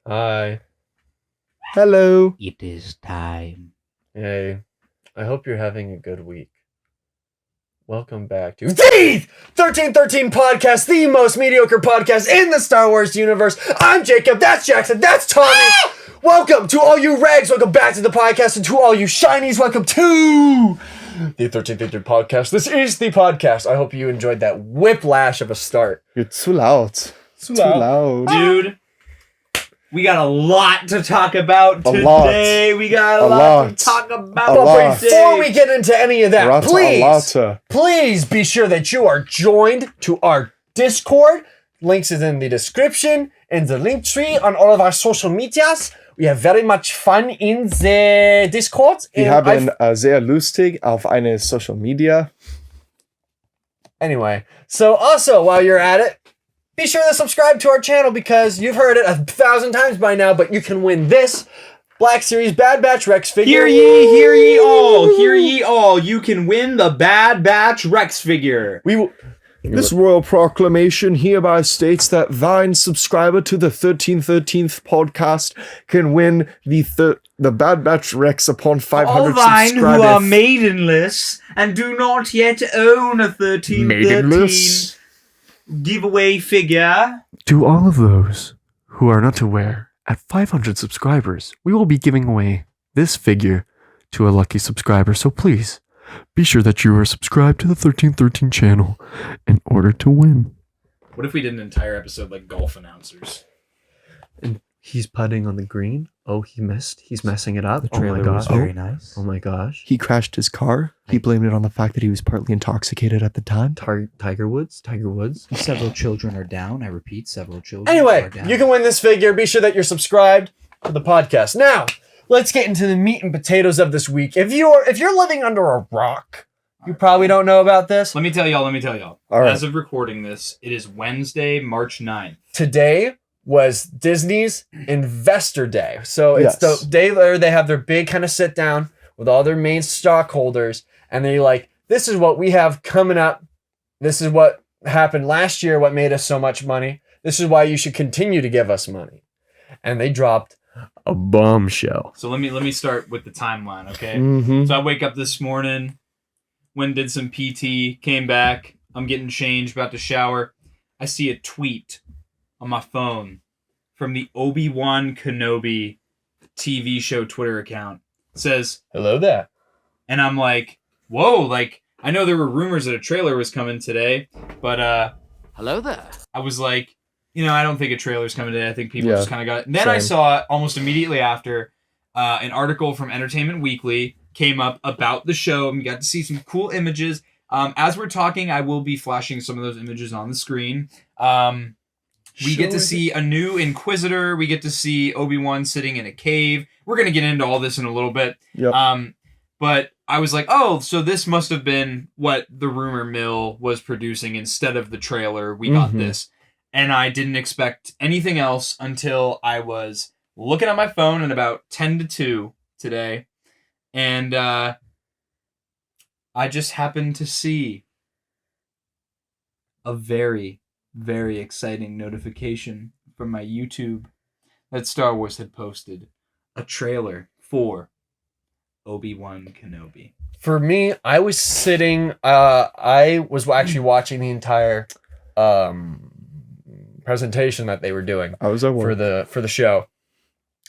Hi. Hello. It is time. Hey. I hope you're having a good week. Welcome back to the 1313 podcast, the most mediocre podcast in the Star Wars universe. I'm Jacob, that's Jackson, that's Tommy. Welcome to all you Regs, welcome back to the podcast, and to all you Shinies, welcome to the 1313 podcast. This is the podcast. I hope you enjoyed that whiplash of a start. You're too loud. Too loud. Dude, we got a lot to talk about today. We got a lot to talk about But before we get into any of that, please be sure that you are joined to our Discord. Links is in the description and the link tree on all of our social medias. We have very much fun in the Discord. Wir haben sehr lustig auf eine Social Media. Anyway, so also while you're at it, be sure to subscribe to our channel because you've heard it 1,000 times by now, but you can win this Wack Series Bad Batch Rex figure. Hear ye all. You can win the Bad Batch Rex figure. This royal proclamation hereby states that thine subscriber to the 1313th podcast can win the Bad Batch Rex upon 500 all thine subscribers. who are maidenless and do not yet own a 1313 giveaway figure. To all of those who are not aware, at 500 subscribers, we will be giving away this figure to a lucky subscriber. So please, be sure that you are subscribed to the 1313 channel in order to win. What if we did an entire episode like golf announcers? And he's putting on the green. Oh, he missed. He's messing it up. The trailer was very nice. Oh my gosh. He crashed his car. He blamed it on the fact that he was partly intoxicated at the time. Tiger Woods. Several children are down. I repeat, several children Anyway, are down. you can win this figure. Be sure that you're subscribed to the podcast. Now, let's get into the meat and potatoes of this week. If you're living under a rock, you probably don't know about this. Let me tell y'all. All right. As of recording this, it is Wednesday, March 9th. Today was Disney's Investor Day. So it's the day where they have their big kind of sit down with all their main stockholders, and they're like, this is what we have coming up. This is what happened last year, what made us so much money. This is why you should continue to give us money. And they dropped a bombshell. So let me start with the timeline, okay? Mm-hmm. So I wake up this morning, went and did some PT, came back, I'm getting changed, about to shower. I see a tweet on my phone from the Obi-Wan Kenobi TV show Twitter account. It says, Hello there. and I'm like, whoa, like, I know there were rumors that a trailer was coming today, but Hello there. I was like, I don't think a trailer's coming today. I think people just kind of got it. And then I same. saw almost immediately after an article from Entertainment Weekly came up about the show, and we got to see some cool images. As we're talking, I will be flashing some of those images on the screen. We get to see a new Inquisitor. We get to see Obi-Wan sitting in a cave. We're going to get into all this in a little bit. Yep. But I was like, oh, so this must have been what the rumor mill was producing instead of the trailer. We got this. And I didn't expect anything else until I was looking at my phone at about 10 to 2 today. And I just happened to see a very, very exciting notification from my YouTube that Star Wars had posted a trailer for Obi-Wan Kenobi. For me, I was sitting, I was actually watching the entire presentation that they were doing I was at work. for the show.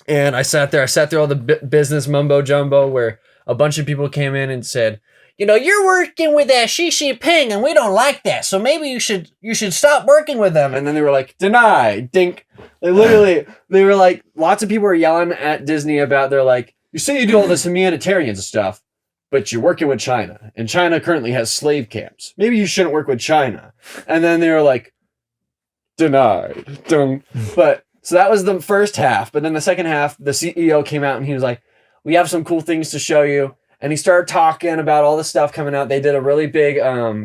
And I sat through all the business mumbo jumbo where a bunch of people came in and said, you're working with Xi Jinping and we don't like that. So maybe you should stop working with them. And then they were like, deny, dink. They were like, lots of people were yelling at Disney about, they're like, you say you do all this humanitarian stuff, but you're working with China. And China currently has slave camps. Maybe you shouldn't work with China. And then they were like, denied. But so that was the first half. But then the second half, the CEO came out and he was like, we have some cool things to show you. And he started talking about all the stuff coming out. They did a really big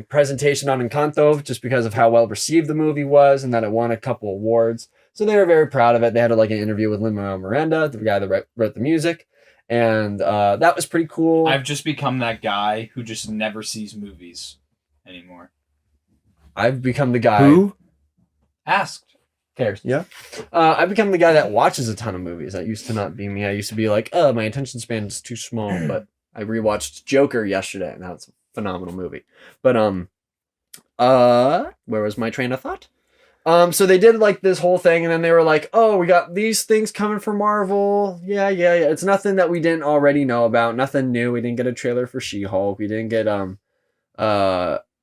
presentation on Encanto just because of how well received the movie was and that it won a couple awards. So they were very proud of it. They had an interview with Lin-Manuel Miranda, the guy that wrote the music. And that was pretty cool. I've just become that guy who just never sees movies anymore. I've become the guy. Who? Asked. cares? Yeah. I've become the guy that watches a ton of movies. That used to not be me. I used to be like, oh, my attention span is too small. But I rewatched Joker yesterday, and that's a phenomenal movie. But where was my train of thought? So they did like this whole thing, and then they were like, oh, we got these things coming from Marvel. Yeah. It's nothing that we didn't already know about. Nothing new. We didn't get a trailer for She-Hulk. We didn't get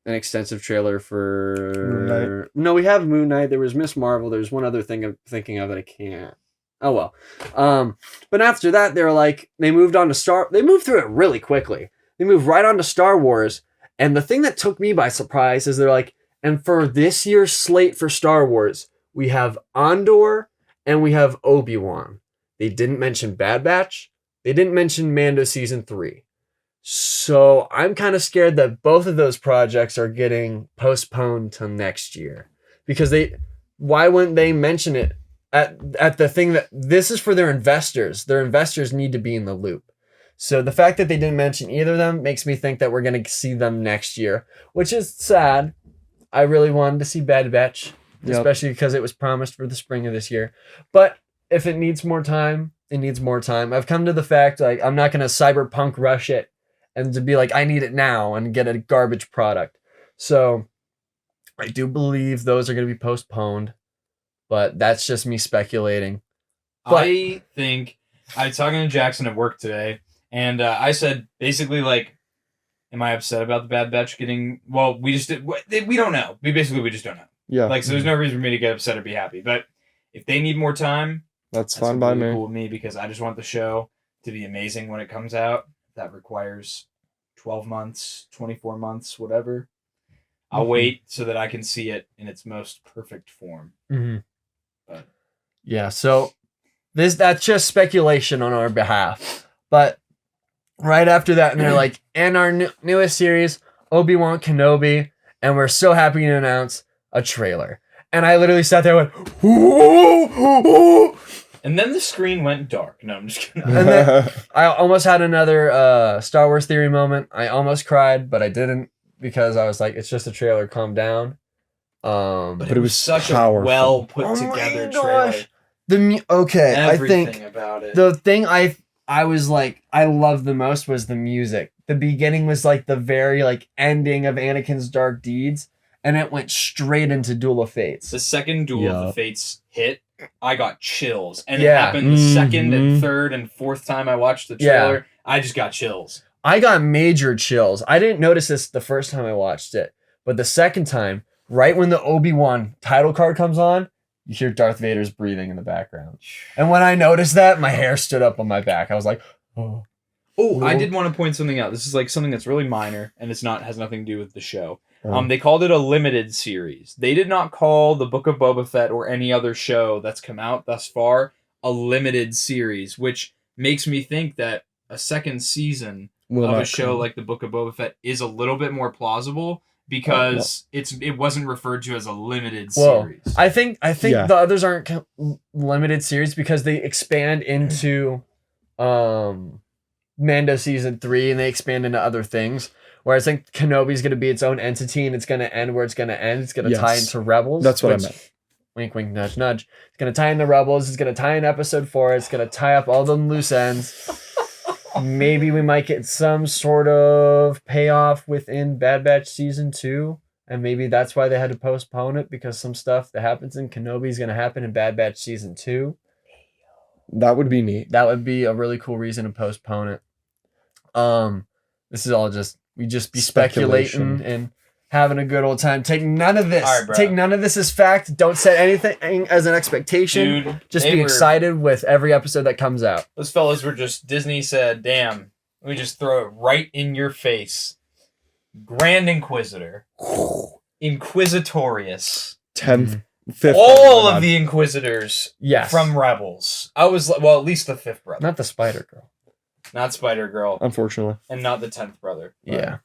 an extensive trailer for Moon Knight. No, we have Moon Knight. There was Miss Marvel. There's one other thing I'm thinking of that I can't. Oh well. But after that, they were like, they moved through it really quickly. They moved right on to Star Wars. And the thing that took me by surprise is they're like, and for this year's slate for Star Wars, we have Andor and we have Obi-Wan. They didn't mention Bad Batch. They didn't mention Mando Season 3. So I'm kind of scared that both of those projects are getting postponed till next year. Because why wouldn't they mention it at the thing that this is for their investors? Their investors need to be in the loop. So the fact that they didn't mention either of them makes me think that we're going to see them next year, which is sad. I really wanted to see Bad Batch, especially because it was promised for the spring of this year. But if it needs more time, it needs more time. I've come to the fact, like, I'm not going to cyberpunk rush it and to be like, I need it now and get a garbage product. So I do believe those are going to be postponed, but that's just me speculating. But I think I was talking to Jackson at work today, and I said basically like, am I upset about the Bad Batch getting? Well, we don't know. We just don't know. Yeah. Like, so there's no reason for me to get upset or be happy. But if they need more time, That's fine by me. Cool with me, because I just want the show to be amazing when it comes out. That requires 12 months, 24 months, whatever. I'll wait so that I can see it in its most perfect form. Mm-hmm. But yeah, so that's just speculation on our behalf. But right after that, and they're like, and our newest series, Obi-Wan Kenobi, and we're so happy to announce a trailer. And I literally sat there and went, ooh. And then the screen went dark. No, I'm just kidding. And then I almost had another Star Wars theory moment. I almost cried, but I didn't, because I was like, it's just a trailer, calm down. But it was such powerful. a well put together trailer. I think about it. the thing I was like, I loved the most was the music. The beginning was like the very like ending of Anakin's dark deeds, and it went straight into Duel of Fates. The second Duel of the Fates hit, I got chills. And it Yeah. happened the second and third and fourth time I watched the trailer. I just got chills. I got major chills. I didn't notice this the first time I watched it, but the second time, right when the Obi-Wan title card comes on, you hear Darth Vader's breathing in the background. And when I noticed that, my hair stood up on my back. I was like, oh. Oh, I did want to point something out. This is like something that's really minor, and has nothing to do with the show. They called it a limited series. They did not call the Book of Boba Fett or any other show that's come out thus far a limited series, which makes me think that a second season of a show like the Book of Boba Fett is a little bit more plausible, because it wasn't referred to as a limited series. I think the others aren't limited series because they expand into Mando Season 3, and they expand into other things. Whereas I think Kenobi's going to be its own entity, and it's going to end where it's going to end. It's going to tie into Rebels. That's what I meant. Wink, wink, nudge, nudge. It's going to tie into Rebels. It's going to tie in Episode 4. It's going to tie up all the loose ends. Maybe we might get some sort of payoff within Bad Batch Season 2. And maybe that's why they had to postpone it, because some stuff that happens in Kenobi is going to happen in Bad Batch Season 2. That would be neat. That would be a really cool reason to postpone it. This is all we just be speculating and having a good old time. Take none of this. Right, take none of this as fact. Don't set anything as an expectation. Dude, just be excited with every episode that comes out. Those fellas were just, Disney said, damn, let me just throw it right in your face. Grand Inquisitor. Inquisitorious. 10th, 5th. All of the Inquisitors Yes. from Rebels. I was, well, at least the 5th brother. Not the Spider Girl. Not Spider-Girl. Unfortunately. And not the 10th brother. Yeah.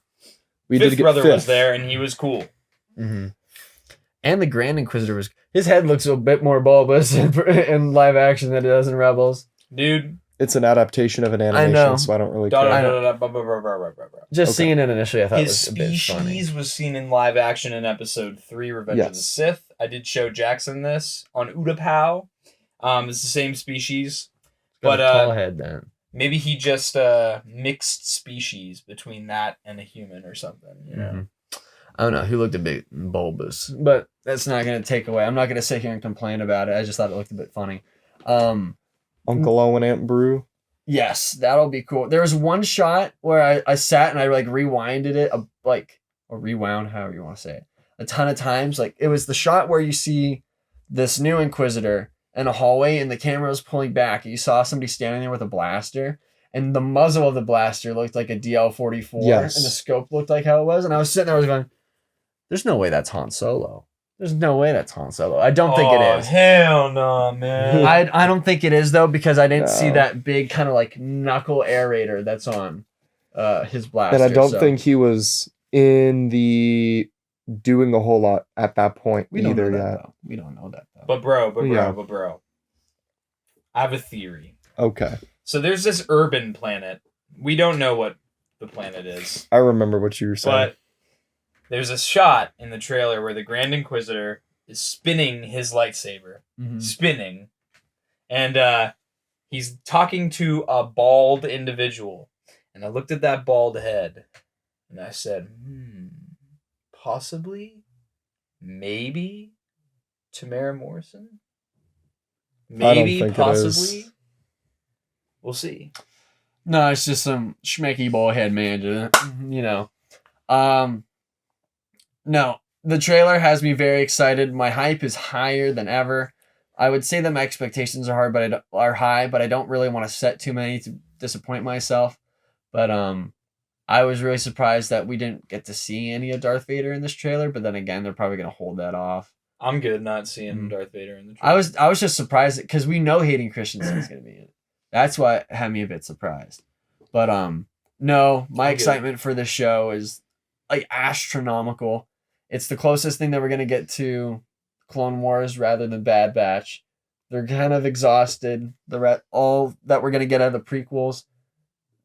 We Fifth did get brother fifth. was there, and he was cool. Mm-hmm. And the Grand Inquisitor his head looks a bit more bulbous in live action than it does in Rebels. Dude, it's an adaptation of an know. animation, so I don't really Da- care. da- I know. da- da- ba- ba- ba- ba- ba- ba- ba. Just Okay. seeing it initially, I thought His it was a bit funny. species was seen in live action in episode 3, Revenge of the Yes. Sith. I did show Jackson this on Utapau. It's the same species, Got but a tall head then. maybe he just mixed species between that and a human or something. You know? Mhm. I don't know. He looked a bit bulbous, but that's not going to take away. I'm not going to sit here and complain about it. I just thought it looked a bit funny. Uncle Owen, Aunt Brew. Yes, that'll be cool. There was one shot where I sat and I like rewinded it, or rewound, however you want to say it, a ton of times. Like it was the shot where you see this new Inquisitor in a hallway and the camera was pulling back. And you saw somebody standing there with a blaster, and the muzzle of the blaster looked like a DL-44, Yes. and the scope looked like how it was. And I was sitting there, I was going, "There's no way that's Han Solo. There's no way that's Han Solo. I don't think it is." Hell no, man. I don't think it is though, because I didn't see No. that big kind of like knuckle aerator that's on his blaster. And I don't so think he was in the doing a whole lot at that point we don't either know that, yet. though. We don't know that though. But bro, Yeah. I have a theory. Okay. So there's this urban planet. We don't know what the planet is, I remember what you were saying. but there's a shot in the trailer where the Grand Inquisitor is spinning his lightsaber. Mhm. Spinning. And he's talking to a bald individual. And I looked at that bald head and I said, possibly, maybe Tamara Morrison? Maybe, think it possibly. is. We'll see. No, it's just some schmecky ballhead man, you know. No, the trailer has me very excited. My hype is higher than ever. I would say that my expectations are high, but I don't really want to set too many to disappoint myself. But I was really surprised that we didn't get to see any of Darth Vader in this trailer. But then again, they're probably gonna hold that off. I'm good not seeing Mhm. Darth Vader in the trailer. I was just surprised because we know Hayden Christensen is gonna be in it. That's what had me a bit surprised. But no, my I'm good. excitement for this show is like astronomical. It's the closest thing that we're gonna get to Clone Wars rather than Bad Batch. They're kind of exhausted. All that we're gonna get out of the prequels,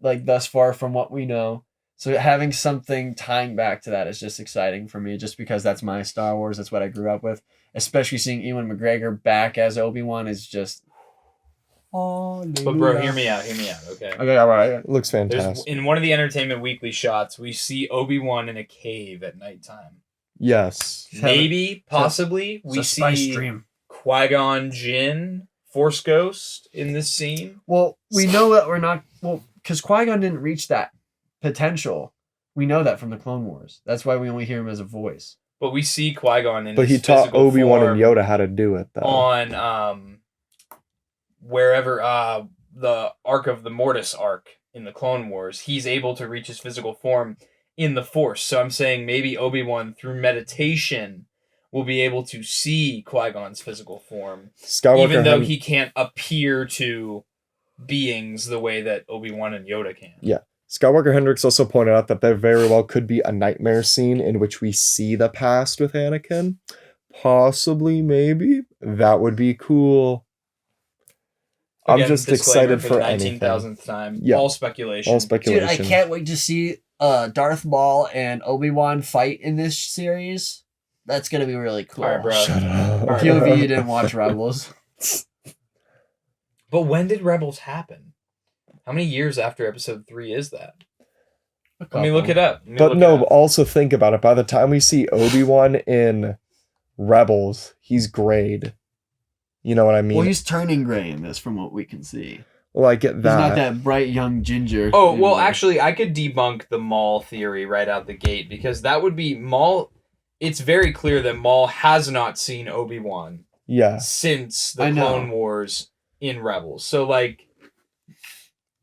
like thus far from what we know. So having something tying back to that is just exciting for me, just because that's my Star Wars. That's what I grew up with. Especially seeing Ewan McGregor back as Obi-Wan is just. But bro, hear me out, okay? Okay, all right. It looks There's, fantastic. in one of the Entertainment Weekly shots, we see Obi-Wan in a cave at nighttime. Yes. Maybe, possibly, we see Qui-Gon Jinn, Force Ghost, in this scene. Well, we know that we're not. Well, because Qui-Gon didn't reach that potential. We know that from the Clone Wars. That's why we only hear him as a voice. But we see Qui-Gon in But he his taught physical Obi-Wan form and Yoda how to do it, though. on wherever the Arc of the Mortis arc in the Clone Wars. He's able to reach his physical form in the Force. So I'm saying maybe Obi-Wan, through meditation, will be able to see Qui-Gon's physical form, Skywalker even though Hen- he can't appear to beings the way that Obi-Wan and Yoda can. Yeah. Skywalker Hendricks also pointed out that there very well could be a nightmare scene in which we see the past with Anakin. Possibly, maybe. That would be cool. I'm Again, just disclaimer excited for anything. 19,000th time. Yeah. All speculation. All Dude, speculation. I can't wait to see Darth Maul and Obi-Wan fight in this series. That's gonna be really cool. All right, bro. Shut up. POV, you didn't watch Rebels. But when did Rebels happen? How many years after Episode 3 is that? Let me look it up. But no, also think about it. By the time we see Obi-Wan in Rebels, he's grayed. You know what I mean? Well, he's turning gray in this, from what we can see. Well, I get He's that. not that bright young ginger. Oh, well, anymore. actually, I could debunk the Maul theory right out the gate, because that would be Maul. It's very clear that Maul has not seen Obi-Wan Yeah. since the I know. Clone Wars in Rebels. So, like,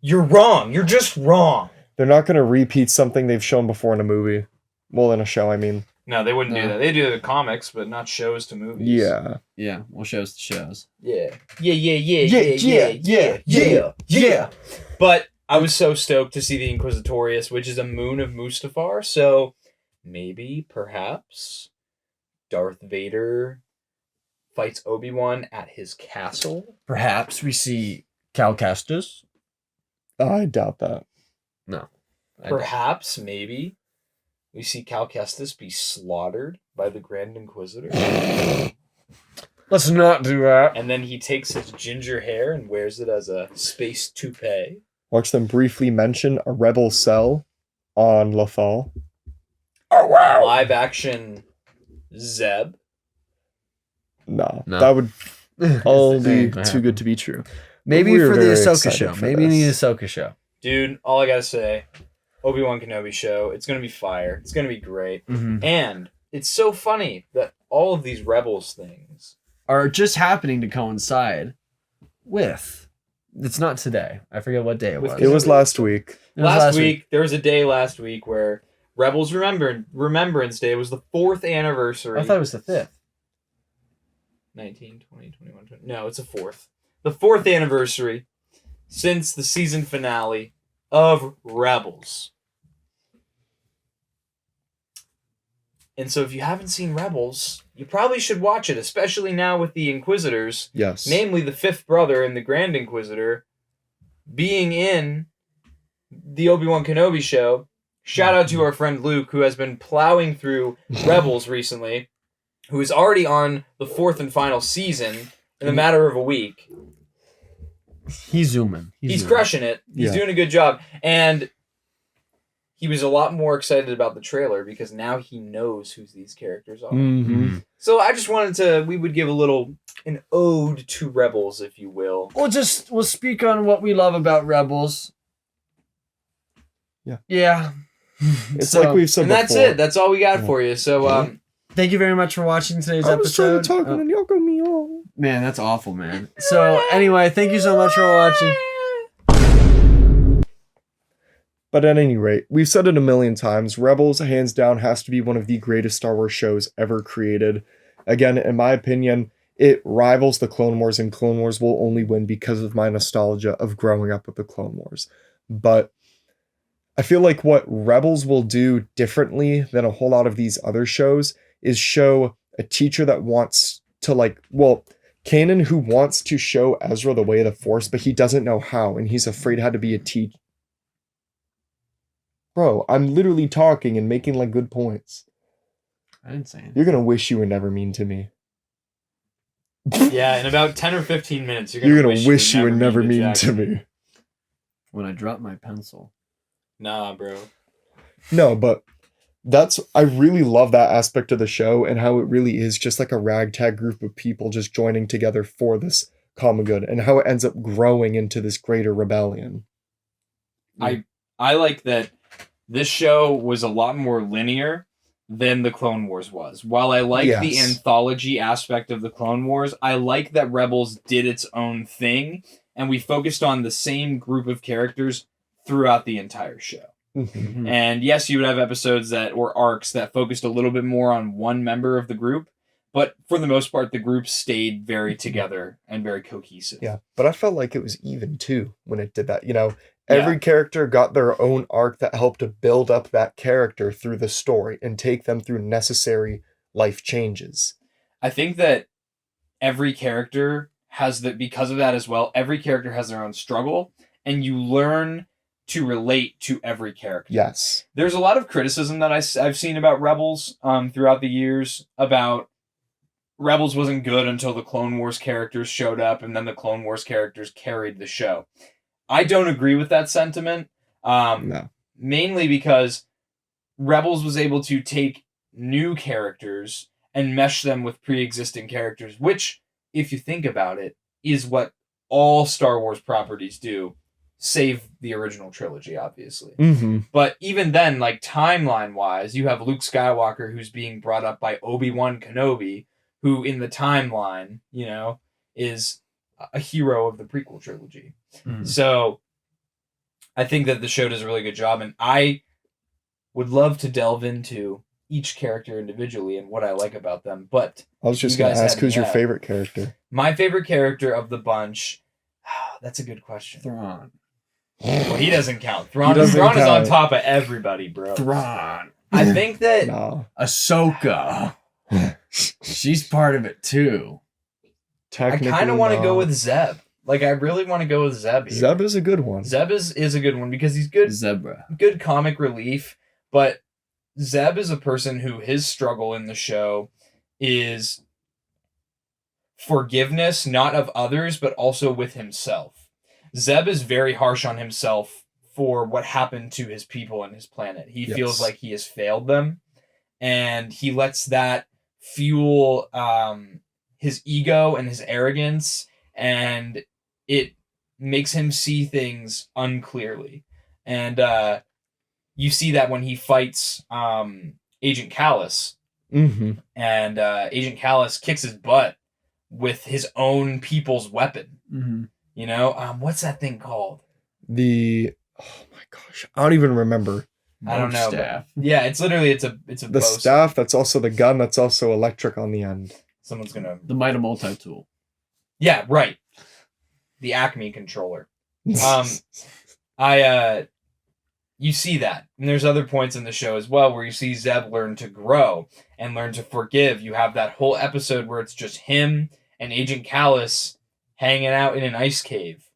you're wrong. You're just wrong. They're not going to repeat something they've shown before in a movie. Well, in a show, I mean. No, they wouldn't do No. that. They do the comics, but not shows to movies. Yeah. Yeah, well, shows to shows. Yeah. Yeah. But I was so stoked to see the Inquisitorius, which is a moon of Mustafar. So maybe, perhaps, Darth Vader fights Obi-Wan at his castle. Perhaps we see Cal Kestis. I doubt that. No. Perhaps, maybe, we see Cal Kestis be slaughtered by the Grand Inquisitor. Let's not do that. And then he takes his ginger hair and wears it as a space toupee. Watch them briefly mention a rebel cell on Lothal. Oh, wow. Live action Zeb. No, No. that would all be Ain't too gonna good to be true. Maybe We're for the very Ahsoka excited show. for Maybe this. we need an Ahsoka show. Dude, all I gotta say, Obi-Wan Kenobi show, it's gonna be fire. It's gonna be great. Mm-hmm. And it's so funny that all of these Rebels things Are just happening to coincide with. It's not today. I forget what day it With was. It was last week. It was last week, there was a day last week where Rebels Remembrance Day was the 4th anniversary. I thought it was the 5th. 19, 20, 21, 20. No, it's a 4th. The 4th anniversary since the season finale of Rebels. And so if you haven't seen Rebels, you probably should watch it, especially now with the Inquisitors, Yes. namely the 5th brother and the Grand Inquisitor, being in the Obi-Wan Kenobi show. Shout out to our friend Luke, who has been plowing through Rebels recently, who is already on the 4th and final season in a matter of a week. He's zooming. He's zooming. crushing it. He's Yeah. doing a good job. And he was a lot more excited about the trailer because now he knows who these characters are. Mm-hmm. So I just wanted to, we would give an ode to Rebels, if you will. We'll speak on what we love about Rebels. Yeah. Yeah. It's So- like we've said And before. that's it. That's all we got for you. So, Thank you very much for watching today's I was trying episode. to talk and y'all got me on. Man, that's awful, man. So anyway, thank you so much for watching. But at any rate, we've said it a million times, Rebels, hands down, has to be one of the greatest Star Wars shows ever created. Again, in my opinion, it rivals the Clone Wars, and Clone Wars will only win because of my nostalgia of growing up with the Clone Wars. But I feel like what Rebels will do differently than a whole lot of these other shows is show a teacher that wants to Kanan, who wants to show Ezra the way of the Force, but he doesn't know how, and he's afraid how to be a teacher. Bro, I'm literally talking and making like good points. I didn't say anything. You're gonna wish you were never mean to me. yeah, in about 10 or 15 minutes, You're gonna wish you were never mean to me. When I dropped my pencil. Nah, bro. No, but I really love that aspect of the show and how it really is just like a ragtag group of people just joining together for this common good, and how it ends up growing into this greater rebellion. I like that this show was a lot more linear than the Clone Wars was. While I like the Yes. anthology aspect of the Clone Wars, I like that Rebels did its own thing, and we focused on the same group of characters throughout the entire show. Mhm. And yes, you would have episodes or arcs that focused a little bit more on one member of the group, but for the most part, the group stayed very together and very cohesive. Yeah, but I felt like it was even too when it did that. Every character got their own arc that helped to build up that character through the story and take them through necessary life changes. I think that every character because of that as well, every character has their own struggle, and you learn to relate to every character. Yes. There's a lot of criticism that I've seen about Rebels throughout the years about Rebels wasn't good until the Clone Wars characters showed up, and then the Clone Wars characters carried the show. I don't agree with that sentiment, No. mainly because Rebels was able to take new characters and mesh them with pre-existing characters, which, if you think about it, is what all Star Wars properties do, save the original trilogy, obviously. Mm-hmm. But even then, like timeline-wise, you have Luke Skywalker who's being brought up by Obi-Wan Kenobi, who in the timeline, is a hero of the prequel trilogy. Mhm. So I think that the show does a really good job, and I would love to delve into each character individually and what I like about them. But I was just You going to guys ask had me who's your at- favorite character? my favorite character of the bunch, that's a good question. Thrawn. Well, he doesn't count. Thrawn, doesn't Thrawn is on count. top of everybody, bro. Thrawn. I think that No. Ahsoka. She's part of it too. I kind of want to go with Zeb. Like, I really want to go with Zeb here. Zeb is a good one. Zeb is a good one because he's good. Zebra. Good comic relief, but Zeb is a person who his struggle in the show is forgiveness, not of others, but also with himself. Zeb is very harsh on himself for what happened to his people and his planet. He feels like he has failed them, and he lets that fuel his ego and his arrogance, and it makes him see things unclearly. And you see that when he fights Agent Callus, Mm-hmm. and Agent Callus kicks his butt with his own people's weapon. Mm-hmm. You know, what's that thing called? Oh my gosh, I don't even remember. I don't know. Staff. But yeah, it's literally it's a The bow staff, that's also the gun, that's also electric on the end. Someone's gonna. The Might of Multi-Tool. Yeah, right. The Acme controller. You see that, and there's other points in the show as well where you see Zeb learn to grow and learn to forgive. You have that whole episode where it's just him and Agent Callus hanging out in an ice cave,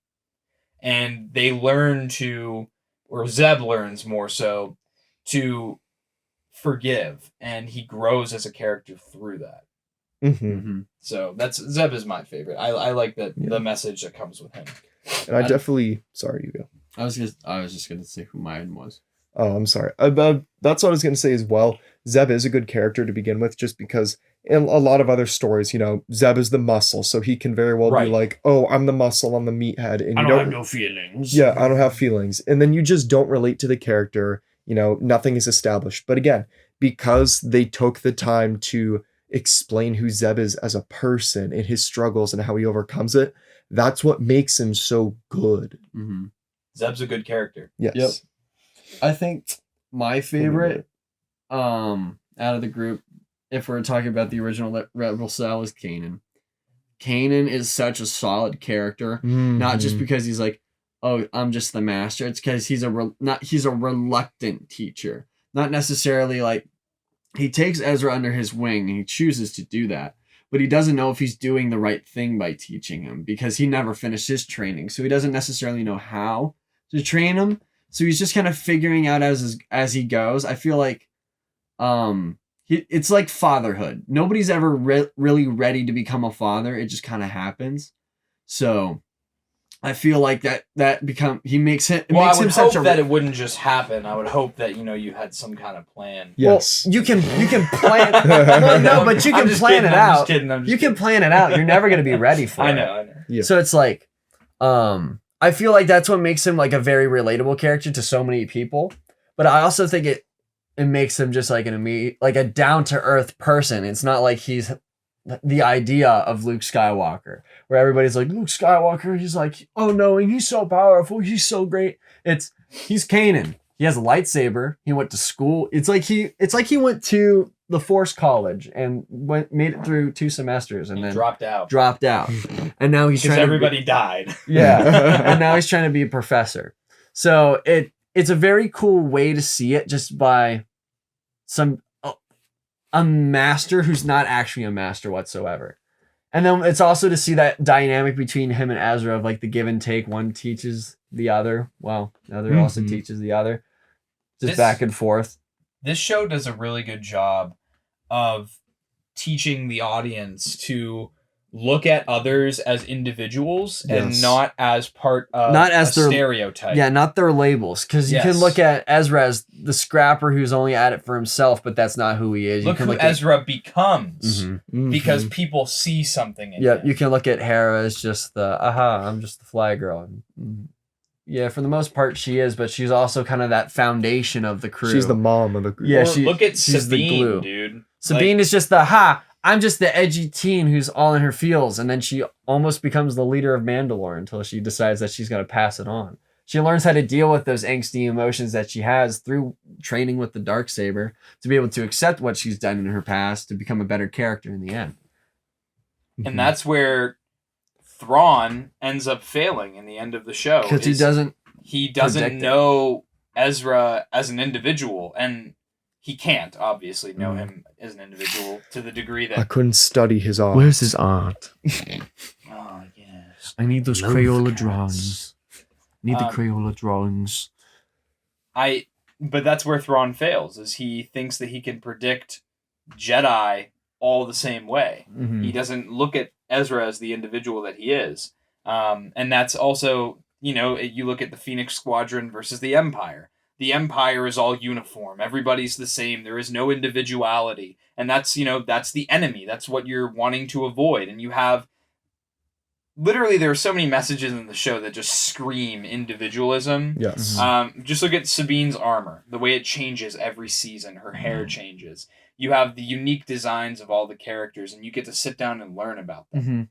and they learn to, or Zeb learns more so, to forgive, and he grows as a character through that. Mm-hmm. Mm-hmm. So Zeb is my favorite. I like that the message that comes with him. And I definitely, sorry, you go. I was just gonna say who mine was. Oh, I'm sorry. That's what I was going to say as well. Zeb is a good character to begin with, just because in a lot of other stories, you know, Zeb is the muscle, so he can very well be like, "Oh, I'm the muscle, I'm the meathead," and you don't have no feelings. Yeah, I don't have feelings, and then you just don't relate to the character. You know, nothing is established. But again, because they took the time to explain who Zeb is as a person and his struggles and how he overcomes it, that's what makes him so good. Mm-hmm. Zeb's a good character. Yes. Yep. I think my favorite out of the group, if we're talking about the original Rebel Cell, is Kanan. Kanan is such a solid character, not just because he's like, "Oh, I'm just the master." It's because he's a reluctant teacher, not necessarily like he takes Ezra under his wing and he chooses to do that, but he doesn't know if he's doing the right thing by teaching him because he never finished his training, so he doesn't necessarily know how to train him. So he's just kind of figuring out as he goes. I feel like it's like fatherhood. Nobody's ever really ready to become a father. It just kind of happens. So I feel like he makes him. Well, makes I would him such hope that it wouldn't just happen. I would hope that you had some kind of plan. Yes. Well, you can plan. Well, no, but you can plan it out. You can plan it out. You're never going to be ready for it. I know. Yeah. So it's like, I feel like that's what makes him like a very relatable character to so many people. But I also think it makes him just like a down to earth person. It's not like he's the idea of Luke Skywalker, where everybody's like, Luke Skywalker, he's like, oh no, he's so powerful, he's so great. He's Kanan. He has a lightsaber. He went to school. It's like he went to the Force College and made it through 2 semesters and then dropped out. And now he's trying everybody died. Yeah. And now he's trying to be a professor. So it's a very cool way to see it, just by a master who's not actually a master whatsoever. And then it's also to see that dynamic between him and Ezra of like the give and take. One teaches the other. Well, the other also teaches the other. Just back and forth. This show does a really good job of teaching the audience to look at others as individuals and not as part of their stereotype. Yeah, not their labels. Because you can look at Ezra as the scrapper who's only at it for himself, but that's not who he is. Look who Ezra becomes because people see something in him. You can look at Hera as just I'm just the fly girl. Yeah, for the most part she is, but she's also kind of that foundation of the crew. She's the mom of the group. Yeah, look at she's Sabine, the glue. dude. Sabine is just I'm just the edgy teen who's all in her feels, and then she almost becomes the leader of Mandalore until she decides that she's going to pass it on. She learns how to deal with those angsty emotions that she has through training with the Darksaber to be able to accept what she's done in her past to become a better character in the end. And that's where Thrawn ends up failing in the end of the show. Because he doesn't know Ezra as an individual, and he can't obviously know him as an individual to the degree that I couldn't study his art. Where's his aunt? Oh yes. drawings. I need those Love Crayola cats. drawings. Need the Um, Crayola drawings. But that's where Thrawn fails, is he thinks that he can predict Jedi all the same way. Mhm. He doesn't look at Ezra as the individual that he is. And that's also, you look at the Phoenix Squadron versus the Empire. The Empire is all uniform. Everybody's the same. There is no individuality. And that's the enemy. That's what you're wanting to avoid. And you have, literally, there are so many messages in the show that just scream individualism. Yes. Just look at Sabine's armor, the way it changes every season. Her hair changes. You have the unique designs of all the characters, and you get to sit down and learn about them. Mm-hmm.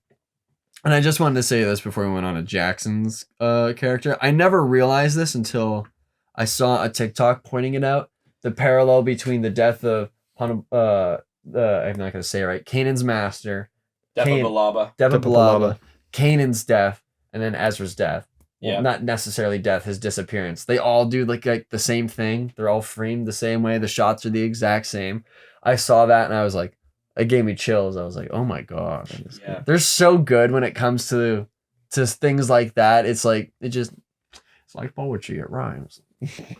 And I just wanted to say this before we went on to Jackson's character. I never realized this until I saw a TikTok pointing it out. The parallel between the death of I'm not going to say it right. Kanan's master, Balaba. Depa Depa Billaba, Kanan's death, and then Ezra's death. Well, Yeah. not necessarily death, his disappearance. They all do like the same thing. They're all framed the same way. The shots are the exact same. I saw that and I was like, it gave me chills. I was like, oh my God. Yeah. They're so good when it comes to things like that. It's like, it's like poetry. It rhymes.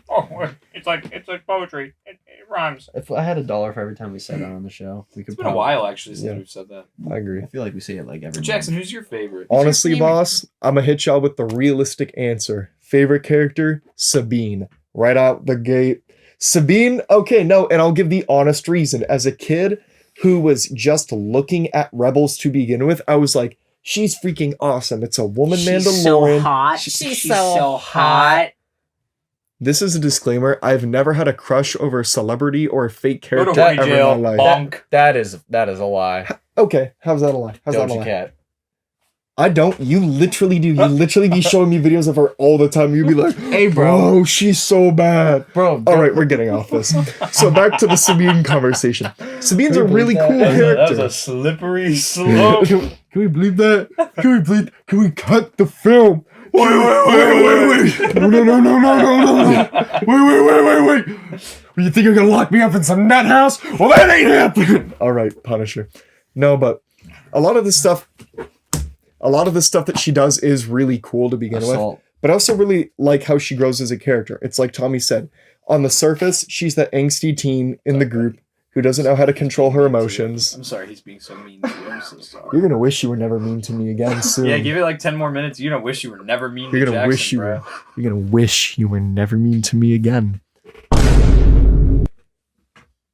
Oh, it's like poetry. It rhymes. If I had $1 for every time we said that on the show, we could It's been a while actually since we've said that. I agree. I feel like we say it like every Jackson, who's your favorite? Honestly, Who's your favorite? boss, I'm gonna hit y'all with the realistic answer. Favorite character? Sabine. Right out the gate. Sabine, okay, no, and I'll give the honest reason. As a kid who was just looking at Rebels to begin with, I was like, she's freaking awesome. It's a woman Mandalorian. hot. She's so hot. This is a disclaimer. I've never had a crush over a celebrity or a fake Go character to horny ever jail. in my life. Bonk. That is a lie. Okay, how's that a lie? How's that a Doja lie? Cat. I don't. You literally do. You literally be showing me videos of her all the time. You'd be like, Hey, bro. "Oh, she's so bad." Bro, All right, we're getting off this. So back to the Sabine conversation. Sabine's a Can we really believe cool that? That was character. a slippery slope. Can we believe that? Can we cut the film? Wait. No. Wait. You think you're gonna lock me up in some nut house? Well, that ain't happening. All right, Punisher. No, but a lot of the stuff that she does is really cool to begin with. Assault. But I also really like how she grows as a character. It's like Tommy said. On the surface, she's that angsty teen in the group who doesn't know how to control her emotions. I'm sorry, he's being so mean to you. I'm so sorry. You're gonna wish you were never mean to me again soon. Yeah, give it like 10 more minutes. You're gonna wish you were never mean You're to gonna Jackson, wish you bro. were. You're gonna wish you were never mean to me again.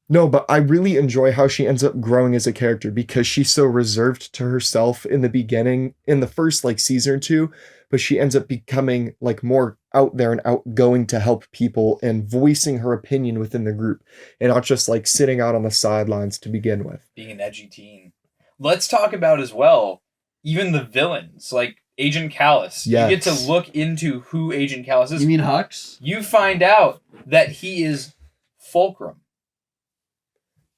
No, but I really enjoy how she ends up growing as a character because she's so reserved to herself in the beginning, in the first like season or two, but she ends up becoming like more out there and outgoing to help people and voicing her opinion within the group and not just like sitting out on the sidelines to begin with. Being an edgy teen. Let's talk about as well, even the villains, like Agent Callus. Yes. You get to look into who Agent Callus is. You mean Hux? You find out that he is Fulcrum.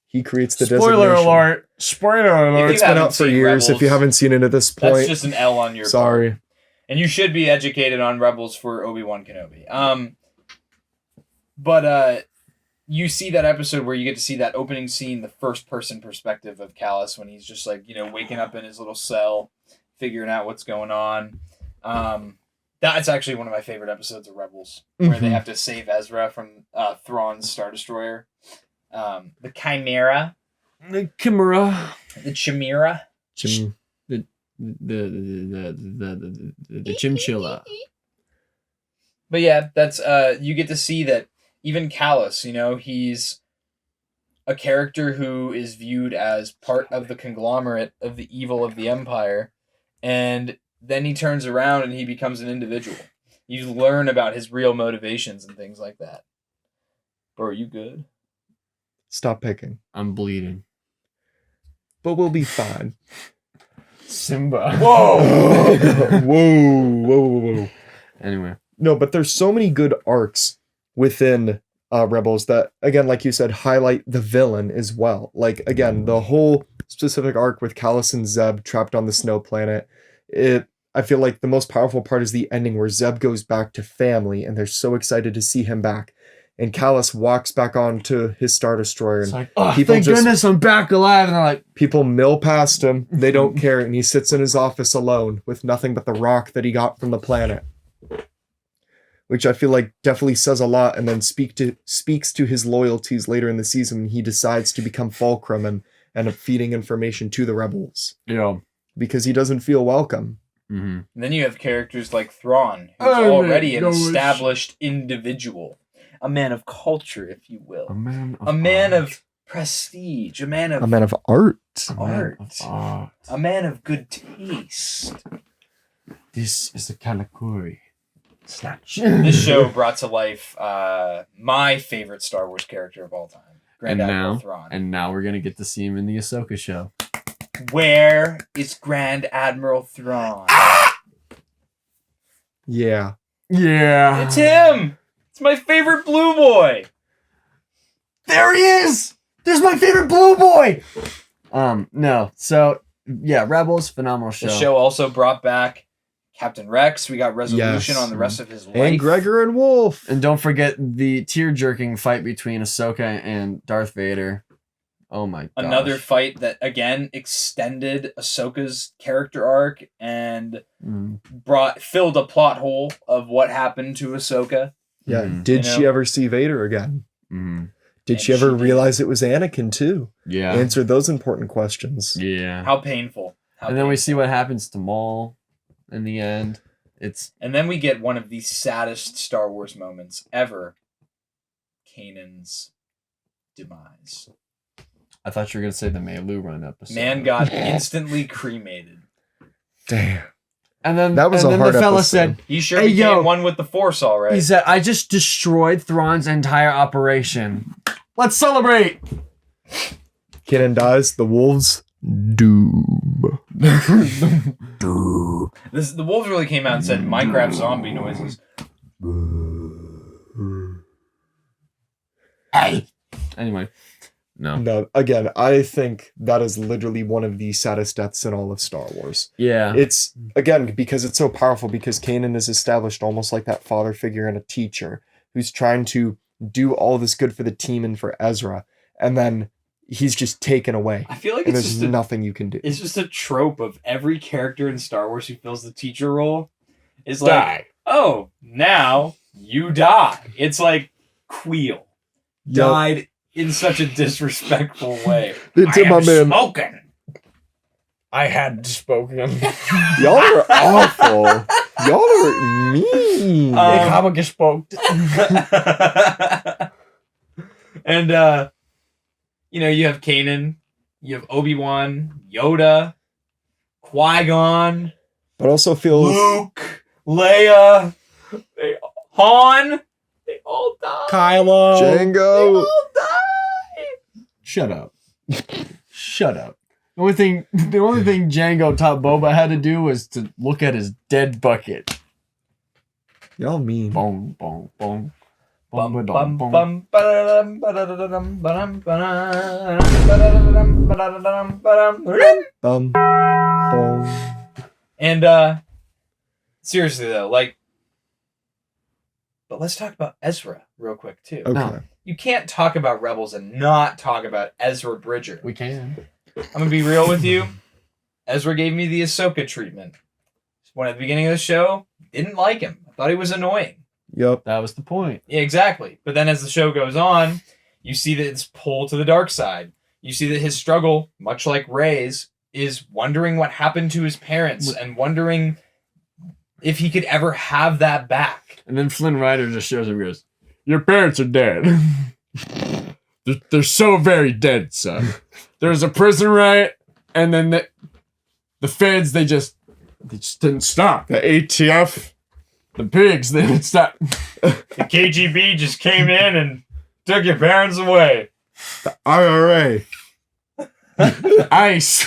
He creates the Spoiler designation. alert. Spoiler alert. If It's you been haven't out for seen years. Rebels, If you haven't seen it at this That's point, just an L on your sorry. part. And you should be educated on Rebels for Obi-Wan Kenobi. But you see that episode where you get to see that opening scene, the first person perspective of Callus when he's just like, waking up in his little cell, figuring out what's going on. That's actually one of my favorite episodes of Rebels, where they Mhm. have to save Ezra from Thrawn's Star Destroyer. The Chimera. The Chimera. The Chimera. Jim- The Chimchilla. But yeah, that's you get to see that even Callus, he's a character who is viewed as part of the conglomerate of the evil of the Empire, and then he turns around and he becomes an individual. You learn about his real motivations and things like that. Bro, are you good? Stop picking. I'm bleeding. But we'll be fine. Simba. Whoa! Whoa. Anyway. No, but there's so many good arcs within Rebels that, again, like you said, highlight the villain as well. Like, again, the whole specific arc with Callus and Zeb trapped on the snow planet. I feel like the most powerful part is the ending where Zeb goes back to family and they're so excited to see him back. And Callus walks back onto his Star Destroyer, It's and like, oh, people thank just- goodness I'm back alive. And they're like, people mill past him. They don't care, and he sits in his office alone with nothing but the rock that he got from the planet. Which I feel like definitely says a lot, and then speaks to his loyalties later in the season when he decides to become Fulcrum and end up feeding information to the rebels. yeah. Because he doesn't feel welcome. Mm-hmm. And then you have characters like Thrawn, who's Oh, already an my gosh. established individual. A man of culture, if you will. A man of A man art. of prestige. A man of A man of art. A man art. of art. A man of good taste. This is the Karakuri. Snatch. This show brought to life my favorite Star Wars character of all time, Grand And Admiral now- Thrawn. And now we're gonna get to see him in the Ahsoka show. Where is Grand Admiral Thrawn? Yeah. Yeah. It's him! It's my favorite blue boy! There he is! There's my favorite blue boy! No. So, yeah, Rebels, phenomenal show. The show also brought back Captain Rex. We got resolution Yes. on the rest of his life. And Gregor and Wolf. And don't forget the tear-jerking fight between Ahsoka and Darth Vader. Oh my god. Another fight that, again, extended Ahsoka's character arc and filled a plot hole of what happened to Ahsoka. Yeah. Mhm. Did You she know? ever see Vader again? Mm. Did And she ever she did. realize it was Anakin too? Yeah. Answer those important questions. Yeah. How painful. How And then we painful. see what happens to Maul in the end. It's And then we get one of the saddest Star Wars moments ever. Kanan's demise. I thought you were gonna say the Melu run episode. Man got instantly cremated. Damn. And then That was and a then hard the fella episode. said He sure Hey, became yo. one with the Force, all right. he said, I just destroyed Thrawn's entire operation. Let's celebrate! Kanan dies. The wolves doom. Doom. The wolves really came out and said Minecraft zombie noises. Hey! Anyway. No. No, again, I think that is literally one of the saddest deaths in all of Star Wars. Yeah. It's, again, because it's so powerful, because Kanan is established almost like that father figure and a teacher who's trying to do all this good for the team and for Ezra, and then he's just taken away, I feel like and it's there's just nothing you can do. it's just a trope of every character in Star Wars who fills the teacher role is like, oh, now you die. It's like Queel died in such a disrespectful way. It's I my am man. smoking. I had spoken. Y'all are awful. Y'all are mean. Ich Um, habe gespuckt. And you have Kanan, you have Obi-Wan, Yoda, Qui-Gon, but also feels Luke, Leia, Han. They all die. Kylo. They Django. all die. Shut up. Shut up. The only thing Django taught Boba had to do was to look at his dead bucket. Y'all mean. Boom, boom, boom. Bum Boom, bum boom, boom. bum ba-da-dum, ba-da-da-dum, ba-dum, ba-dum, ba-da-da-dum, ba-da-da-dum, ba-dum, Bum. Boom. And seriously though, but let's talk about Ezra real quick too. Okay. No. You can't talk about Rebels and not talk about Ezra Bridger. We can. I'm gonna be real with you. Ezra gave me the Ahsoka treatment. When at the beginning of the show, didn't like him. I thought he was annoying. Yup. That was the point. Yeah, exactly. But then as the show goes on, you see that it's pull to the dark side. You see that his struggle, much like Rey's, is wondering what happened to his parents and wondering if he could ever have that back. And then Flynn Rider just shows up and goes, your parents are dead. they're so very dead, son. There was a prison riot, and then the feds, they just didn't stop. The ATF. The pigs, they didn't stop. The KGB just came in and took your parents away. The IRA. Ice.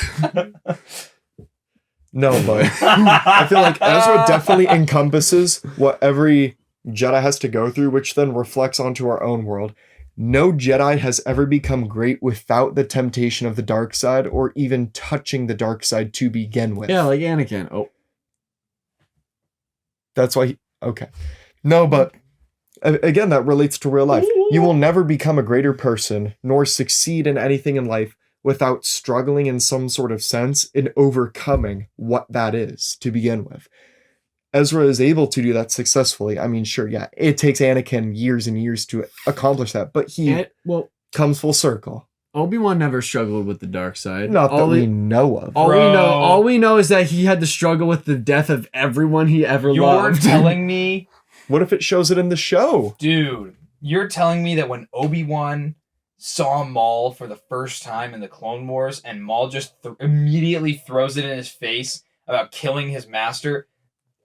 No, but I feel like Ezra definitely encompasses what every Jedi has to go through, which then reflects onto our own world. No Jedi has ever become great without the temptation of the dark side or even touching the dark side to begin with. Yeah, like Anakin. Oh. That's why okay. No, but Again, that relates to real life. You will never become a greater person nor succeed in anything in life without struggling in some sort of sense in overcoming what that is to begin with. Ezra is able to do that successfully. I mean, sure, yeah, it takes Anakin years and years to accomplish that, but he comes full circle. Obi-Wan never struggled with the dark side. Not that we know of. All we know is that he had to struggle with the death of everyone he ever loved. You're telling me... What if it shows it in the show? Dude, you're telling me that when Obi-Wan saw Maul for the first time in the Clone Wars and Maul just immediately throws it in his face about killing his master,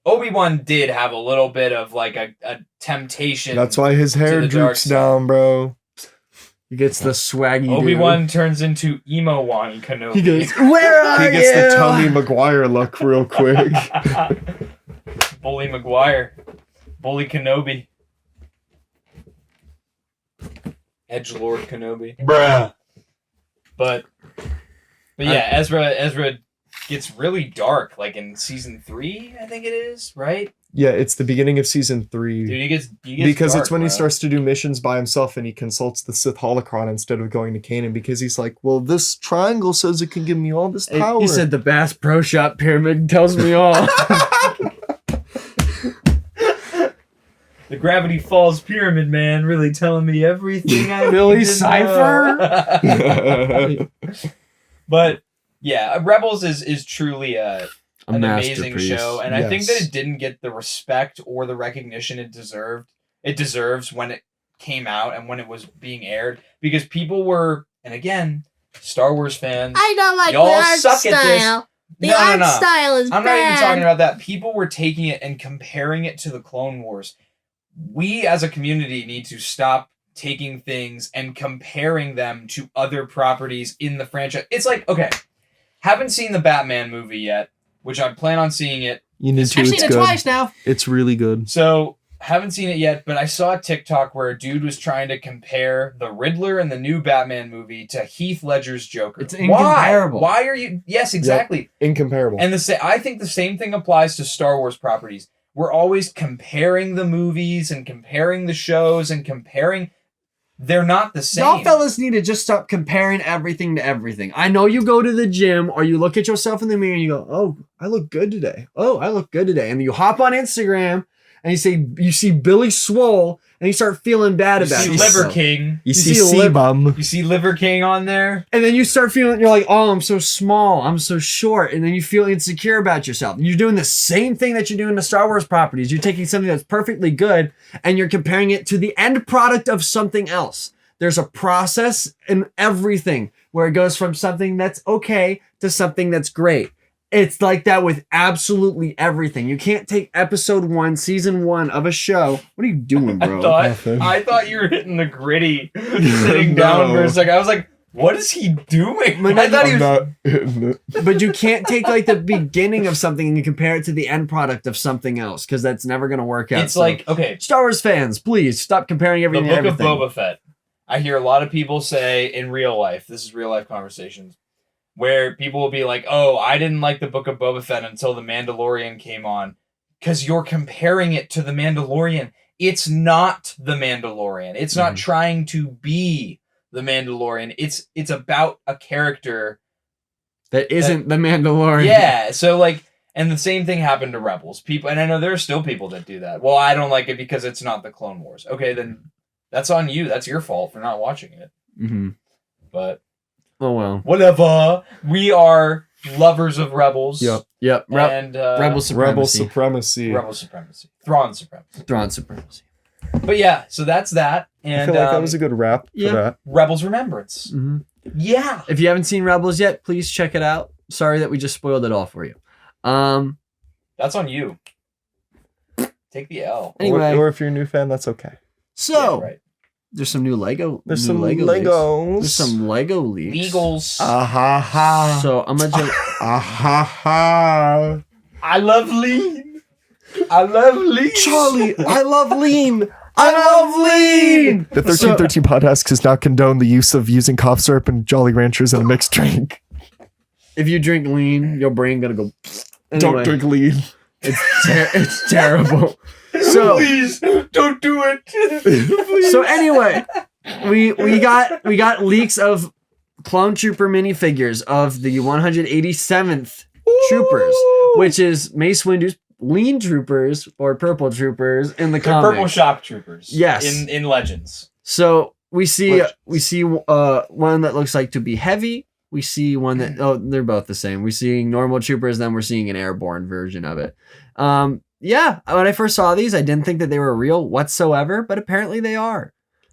Obi-Wan did have a little bit of like a temptation. That's why his hair droops down, bro. He gets the swaggy Obi-Wan turns into Emo-Wan Kenobi. He goes, where are you? He gets the Tommy Maguire look real quick. Bully Maguire. Bully Kenobi. Edgelord Kenobi. Bruh. But yeah, Ezra gets really dark, like in season 3, I think it is, right? Yeah, it's the beginning of season 3. Dude, he gets because dark, it's when bro. he starts to do missions by himself and he consults the Sith holocron instead of going to Kanan because he's like, well, this triangle says it can give me all this power. He said the Bass Pro Shop pyramid tells me all. The Gravity Falls Pyramid Man really telling me everything I Billy need to Cipher? know. But yeah, Rebels is truly an amazing show, and I think that it didn't get the respect or the recognition it deserves when it came out and when it was being aired, because people were, and again, Star Wars fans, I don't like y'all the art suck style. at this. The art style is I'm bad. not even talking about that. People were taking it and comparing it to the Clone Wars. We as a community need to stop taking things and comparing them to other properties in the franchise. It's like, okay, haven't seen the Batman movie yet, which I plan on seeing it. You need to. I've It's seen it good. twice now. It's really good. So, haven't seen it yet, but I saw a TikTok where a dude was trying to compare the Riddler in the new Batman movie to Heath Ledger's Joker. It's incomparable. Why are you... Yes, exactly. Incomparable. And I think the same thing applies to Star Wars properties. We're always comparing the movies and comparing the shows and comparing... They're not the same. Y'all fellas need to just stop comparing everything to everything. I know you go to the gym or you look at yourself in the mirror and you go, oh, I look good today. Oh, I look good today. And you hop on Instagram and you see Billy Swole and you start feeling bad about You it. see Liver King. You see see a C-Bum. You see Liver King on there? And then you start feeling, you're like, oh, I'm so small. I'm so short. And then you feel insecure about yourself. You're doing the same thing that you do in the Star Wars properties. You're taking something that's perfectly good and you're comparing it to the end product of something else. There's a process in everything where it goes from something that's okay to something that's great. It's like that with absolutely everything. You can't take episode 1, season 1 of a show. What are you doing, bro? I thought you were hitting the gritty, sitting down for a second. I was like, what is he doing? I thought he was... But you can't take like the beginning of something and you compare it to the end product of something else because that's never going to work out. It's like, okay. Star Wars fans, please stop comparing everything The to Book everything. of Boba Fett. I hear a lot of people say in real life, this is real life conversations, where people will be like, oh, I didn't like the Book of Boba Fett until The Mandalorian came on. Because you're comparing it to The Mandalorian. It's not The Mandalorian. It's not trying to be The Mandalorian. It's about a character that isn't The Mandalorian. Yeah, so like, and the same thing happened to Rebels. People, and I know there are still people that do that. Well, I don't like it because it's not the Clone Wars. Okay, then that's on you. That's your fault for not watching it. Mm-hmm. But oh well, whatever. We are lovers of Rebels. Yep. And Rebel supremacy. Rebel supremacy. Thrawn supremacy. Thrawn supremacy. But yeah, so that's that. And I feel like that was a good wrap for that. Rebels Remembrance. Mm-hmm. Yeah. If you haven't seen Rebels yet, please check it out. Sorry that we just spoiled it all for you. That's on you. Take the L. Anyway, or if you're a new fan, that's okay. So yeah, right. There's some new Lego. There's new some Lego Legos. Leaks. There's some Lego leaks. Legals. Ha. So I'm gonna just. Ha. I love lean. I love lean. Charlie, I love lean. I love lean. The 1313 podcast does not condone the use of using cough syrup and Jolly Ranchers in a mixed drink. If you drink lean, your brain gonna go. Anyway, Don't drink lean. It's terrible. So Please don't do it. so anyway, we got leaks of clone trooper minifigures of the 187th troopers, which is Mace Windu's lean troopers or purple troopers in the They're comics. purple shock troopers. Yes. In Legends. So we see one that looks like to be heavy. We see one that they're both the same. We're seeing normal troopers, then we're seeing an airborne version of it. Yeah, when I first saw these, I didn't think that they were real whatsoever, but apparently they are.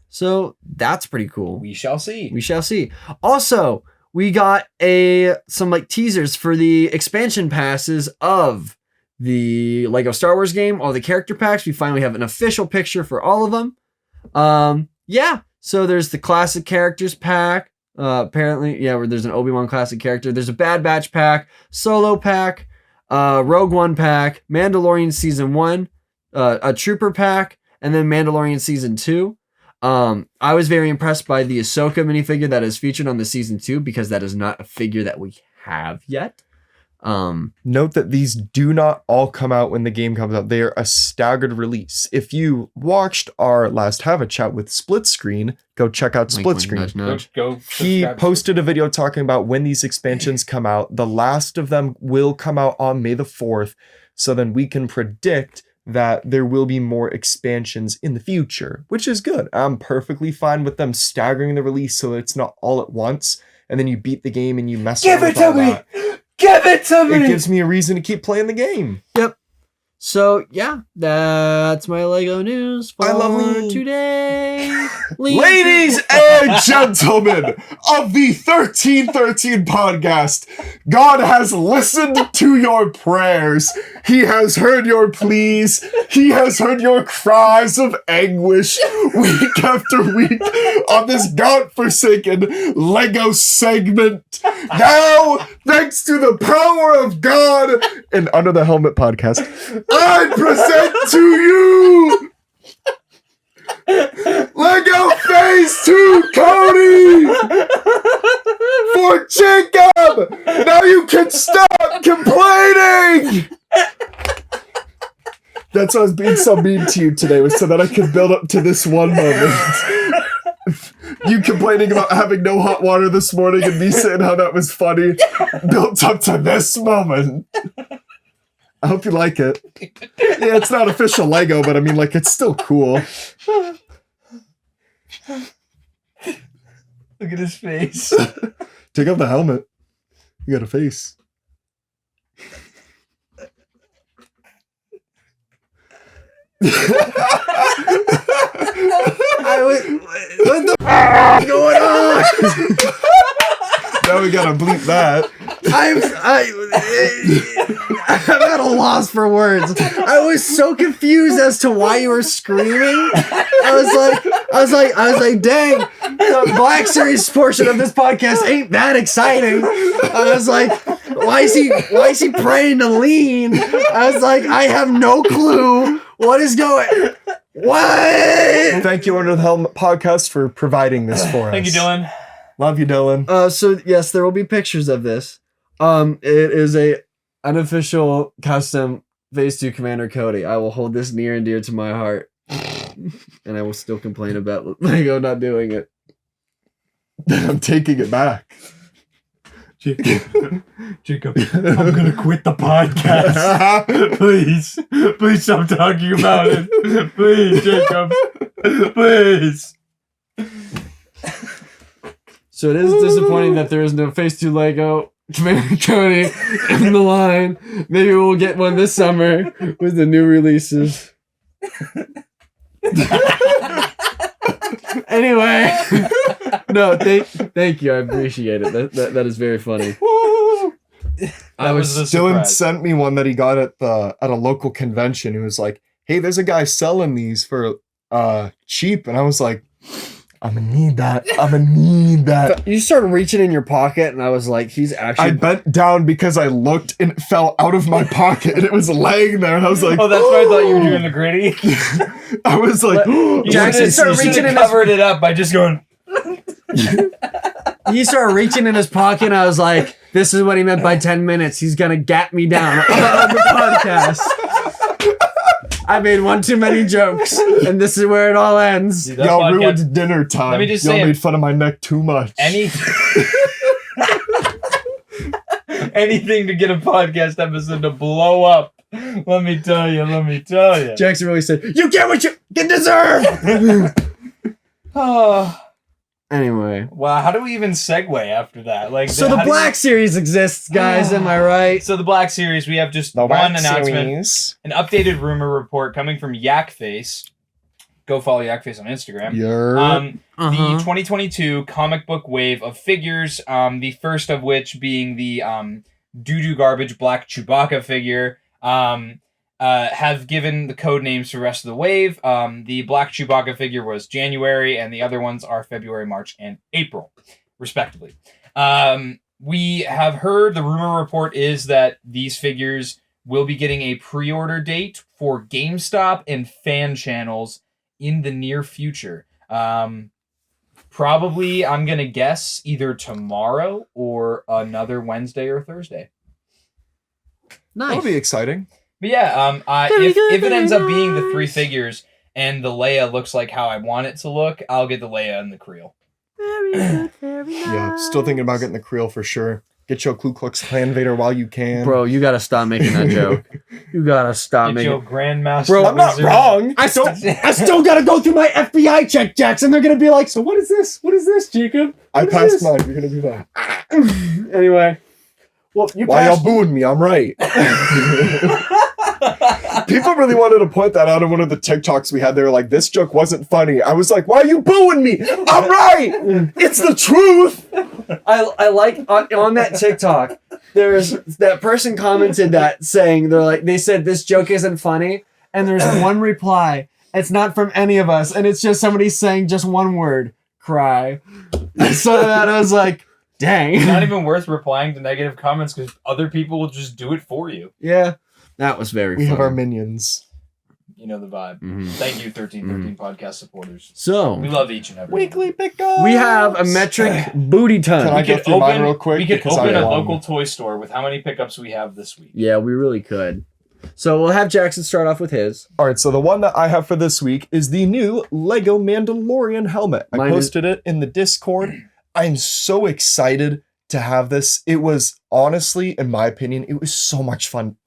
So that's pretty cool. We shall see. We shall see. Also, we got some like teasers for the expansion passes of the Lego Star Wars game, all the character packs. We finally have an official picture for all of them. Yeah. So there's the classic characters pack. Apparently, yeah, where there's an Obi-Wan classic character. There's a Bad Batch pack, Solo pack, Rogue One pack, Mandalorian Season 1, a Trooper pack, and then Mandalorian Season 2. I was very impressed by the Ahsoka minifigure that is featured on the Season 2 because that is not a figure that we have yet. Note that these do not all come out when the game comes out. They are a staggered release. If you watched our last Have a Chat with Split Screen, go check out Wink, Split wink, Screen. nudge, nudge. Go He subscribe. posted a video talking about when these expansions come out. The last of them will come out on May the 4th. So then we can predict that there will be more expansions in the future, which is good. I'm perfectly fine with them staggering the release so it's not all at once. And then you beat the game and you mess Give around it with all to me! that. Give it to It me! gives me a reason to keep playing the game. So yeah, that's my Lego news for I love Lean. today. Ladies and gentlemen of the 1313 podcast, God has listened to your prayers. He has heard your pleas. He has heard your cries of anguish week after week on this godforsaken Lego segment. Now, thanks to the power of God and Under the Helmet podcast, I present to you Lego Phase 2 Cody for Jacob. Now you can stop complaining. That's why I was being so mean to you today, was so that I could build up to this one moment. You complaining about having no hot water this morning and me saying how that was funny built up to this moment. I hope you like it. Yeah, it's not official Lego, but I mean, like, it's still cool. Look at his face. Take off the helmet. You got a face. What the f- is going on? Now we gotta bleep that. I'm at a loss for words. I was so confused as to why you were screaming. I was like, dang, the Wack Series portion of this podcast ain't that exciting. I was like, why is he praying to Lean? I was like, I have no clue what is going. What? Thank you, Under the Helmet podcast, for providing this for us. Thank you, Dylan. Love you, Dylan. So yes, there will be pictures of this. It is a unofficial custom Phase 2 Commander Cody. I will hold this near and dear to my heart. And I will still complain about Lego not doing it. I'm taking it back. Jacob, I'm gonna quit the podcast. Please stop talking about it. Please, Jacob. Please. So it is disappointing that there is no Phase 2 Lego Commander Cody in the line. Maybe we'll get one this summer with the new releases. Anyway, no, thank you. I appreciate it. That is very funny. That was a Dylan surprise. sent me one that he got at a local convention. He was like, "Hey, there's a guy selling these for cheap," and I was like, "I'm gonna need that. I'm gonna need that." You started reaching in your pocket, and I was like, he's actually. I bent down because I looked and it fell out of my pocket and it was laying there, and I was like, Oh, that's why I thought you were doing the gritty. I was like, You Jackson started reaching reaching in and his- covered it up by just going. He started reaching in his pocket, and I was like, this is what he meant by 10 minutes. He's gonna gap me down on the podcast. I made one too many jokes, and this is where it all ends. Dude, that Y'all podcast- ruined dinner time. Let me just Y'all say- made fun of my neck too much. Anything to get a podcast episode to blow up. Let me tell you. Jackson really said, "You get what you deserve." Oh, Anyway, wow, how do we even segue after that? Like, so how the do Black Series exists, guys. Am I right? So the Black Series, we have just The one Wack announcement, Series. an updated rumor report coming from Yakface. Go follow Yakface on Instagram. The 2022 comic book wave of figures, the first of which being the doo-doo garbage Black Chewbacca figure, have given the code names for the rest of the wave. The Black Chewbacca figure was January, and the other ones are February, March, and April, respectively. We have heard, the rumor report is that these figures will be getting a pre-order date for GameStop and fan channels in the near future. Probably, I'm going to guess, either tomorrow or another Wednesday or Thursday. Nice. That'll be exciting. But yeah, if it ends up being the 3 figures and the Leia looks like how I want it to look, I'll get the Leia and the Creel. Very good, very nice. Yeah, still thinking about getting the Creel for sure. Get your Ku Klux Klan Vader while you can. Bro, you gotta stop making that joke. You gotta stop Get making. your Grandmaster. Bro, I'm not Wizard. wrong. I still gotta go through my FBI check, Jackson. They're gonna be like, "So what is this? What is this, Jacob?" I What is passed this?" mine. You're gonna do that. Anyway, well, you Why y'all passed. booing me? I'm right. People really wanted to point that out in one of the TikToks we had. They were like, "This joke wasn't funny." I was like, "Why are you booing me? I'm right. It's the truth." I like on that TikTok. There's that person commented that saying they said this joke isn't funny, and there's one reply. It's not from any of us, and it's just somebody saying just one word: cry. So that I was like, dang. It's not even worth replying to negative comments because other people will just do it for you. Yeah, that was very We funny. have our minions. You know the vibe. Mhm. Thank you, 1313 podcast supporters. So We love each and every one. Weekly pickups. we have a metric booty ton. Can I go through mine real quick? We could Because open I a won. local toy store with how many pickups we have this week. Yeah, we really could. So we'll have Jackson start off with his. All right, so the one that I have for this week is the new Lego Mandalorian helmet. I Mine is- posted it in the Discord. I'm so excited to have this. It was honestly, in my opinion, it was so much fun.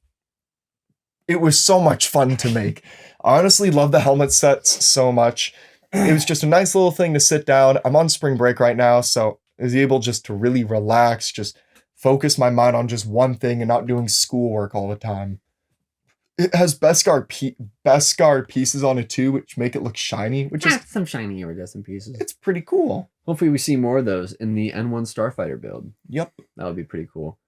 It was so much fun to make. I honestly love the helmet sets so much. It was just a nice little thing to sit down. I'm on spring break right now, so I was able just to really relax, just focus my mind on just one thing and not doing schoolwork all the time. It has Beskar pieces on it too, which make it look shiny, which is Some shiny iridescent pieces. it's pretty cool. Hopefully we see more of those in the N1 Starfighter build. Yep. That would be pretty cool.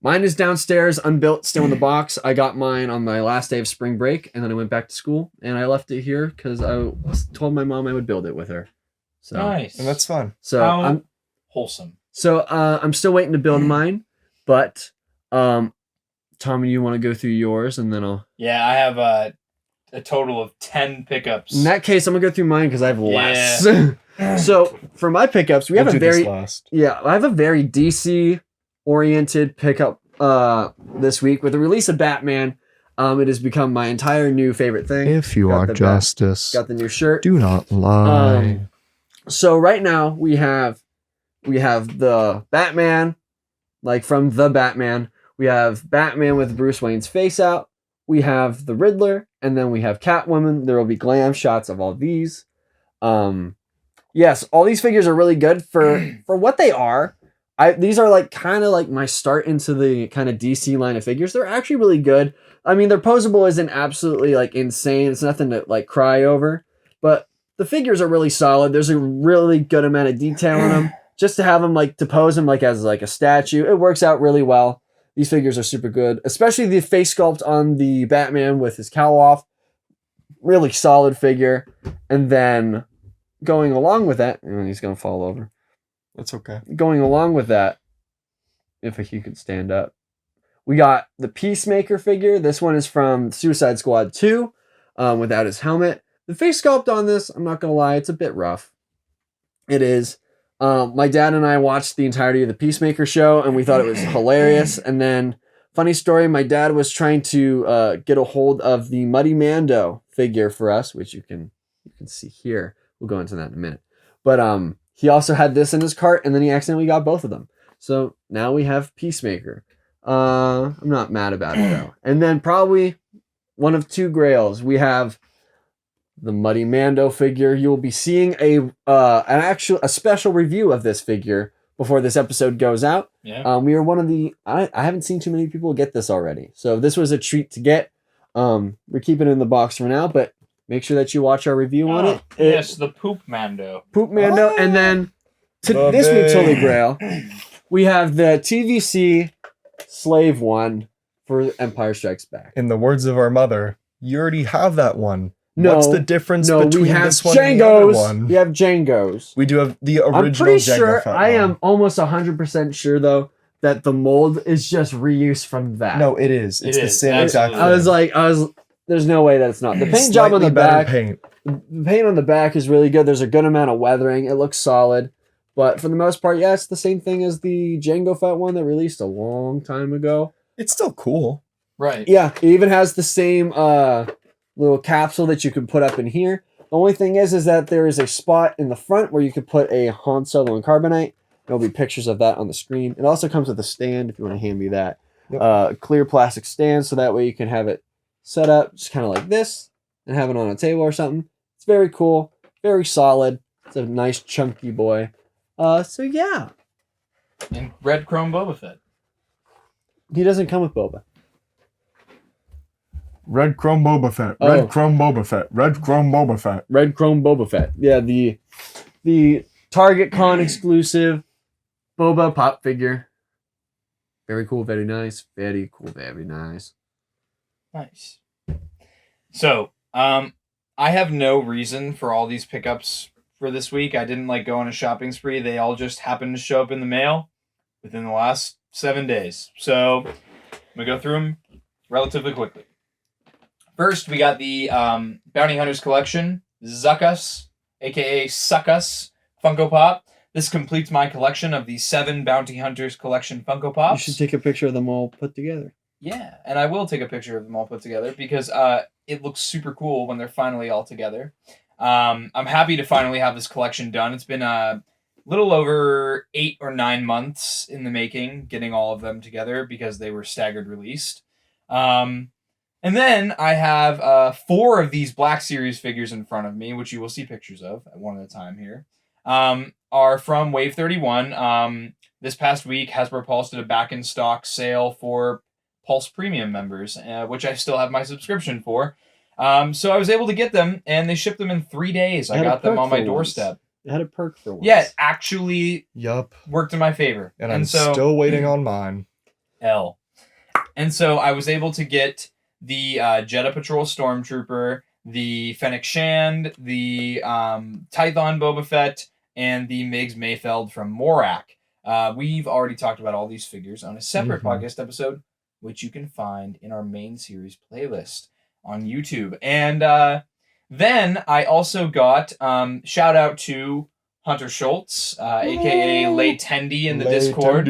Mine is downstairs, unbuilt, still in the box. I got mine on my last day of spring break, and then I went back to school, and I left it here because I told my mom I would build it with her. So, Nice. And that's fun. so How I'm wholesome. I'm still waiting to build mine, but Tommy, you want to go through yours, and then I'll. Yeah, I have a total of 10 pickups. In that case, I'm gonna go through mine because I have less. Yeah. So for my pickups, we have We'll a do this very last. I have a very DC oriented pickup this week with the release of Batman. It has become my entire new favorite thing. If you Got are the bat- justice, Got the new shirt. do not lie. So right now we have the Batman, like from the Batman. We have Batman with Bruce Wayne's face out. We have the Riddler, and then we have Catwoman. There will be glam shots of all these. Yes, all these figures are really good for what they are. These are like kind of like my start into the kind of DC line of figures. They're actually really good. I mean, their posable isn't absolutely like insane. It's nothing to like cry over, but the figures are really solid. There's a really good amount of detail in them. Just to have them like to pose them like as like a statue, it works out really well. These figures are super good, especially the face sculpt on the Batman with his cowl off. Really solid figure. And then going along with that, and he's gonna fall over. That's okay. Going along with that, if he could stand up, we got the Peacemaker figure. This one is from Suicide Squad 2, without his helmet. The face sculpt on this, I'm not gonna lie, it's a bit rough. It is. My dad and I watched the entirety of the Peacemaker show, and we thought it was hilarious. And then Funny story, my dad was trying to get a hold of the Muddy Mando figure for us, which you can see here. We'll go into that in a minute. But he also had this in his cart, and then he accidentally got both of them. So now we have Peacemaker. I'm not mad about it though. And then probably one of two grails. We have the Muddy Mando figure. You will be seeing a special review of this figure before this episode goes out. Yeah. We are one of the I haven't seen too many people get this already. So this was a treat to get. We're keeping it in the box for now, but make sure that you watch our review on it. Yes, the Poop Mando. Poop Mando. And then this week's Holy Grail, we have the TVC Slave one for Empire Strikes Back. In the words of our mother, you already have that one. No, What's the difference we between have this one and the other Django's. one? We have Django's. We do have the original I'm pretty Jango sure, Fett I one. am almost 100% sure though, that the mold is just reuse from that. No, it is. It's It the is, same exact absolutely. thing. I was there's no way that it's not. The paint job on Slightly the better back, paint. the paint on the back is really good. There's a good amount of weathering. It looks solid. But for the most part, yeah, it's the same thing as the Jango Fett one that released a long time ago. It's still cool. Right. Yeah, it even has the same little capsule that you can put up in here. The only thing is that there is a spot in the front where you could put a Han Solo and Carbonite. There'll be pictures of that on the screen. It also comes with a stand if you want to hand me that. Yep. Clear plastic stand, so that way you can have it set up just kind of like this and have it on a table or something. It's very cool, very solid. It's a nice chunky boy. So yeah, And Red Chrome Boba Fett. he doesn't come with Boba. Red Chrome Boba Fett. Oh. Red Chrome Boba Fett. Red Chrome Boba Fett. Red Chrome Boba Fett. Yeah, the Target Con exclusive Boba pop figure. Very cool, very nice. Very cool, very nice. Nice. So, I have no reason for all these pickups for this week. I didn't go on a shopping spree. They all just happened to show up in the mail within the last 7 days. So, I'm going to go through them relatively quickly. First, we got the Bounty Hunters Collection, Zuckus, aka Suckus, Funko Pop. This completes my collection of the 7 Bounty Hunters Collection Funko Pops. You should take a picture of them all put together. Yeah, and I will take a picture of them all put together because it looks super cool when they're finally all together. I'm happy to finally have this collection done. It's been a little over 8 or 9 months in the making, getting all of them together because they were staggered released. And then I have 4 of these Black Series figures in front of me, which you will see pictures of one at a time here, are from Wave 31. This past week, Hasbro Pulse did a back-in-stock sale for Pulse Premium members, which I still have my subscription for. So I was able to get them, and they shipped them in 3 days. I got them on my doorstep. It had a perk for once. Yeah, it actually Yup. worked in my favor. And I'm still waiting on mine. L. And so I was able to get the Jeddah Patrol Stormtrooper, the Fennec Shand, the Tython Boba Fett, and the Migs Mayfeld from Morak. We've already talked about all these figures on a separate podcast episode, which you can find in our main series playlist on YouTube. And then I also got shout out to Hunter Schultz, aka Lay Tendy in the Discord,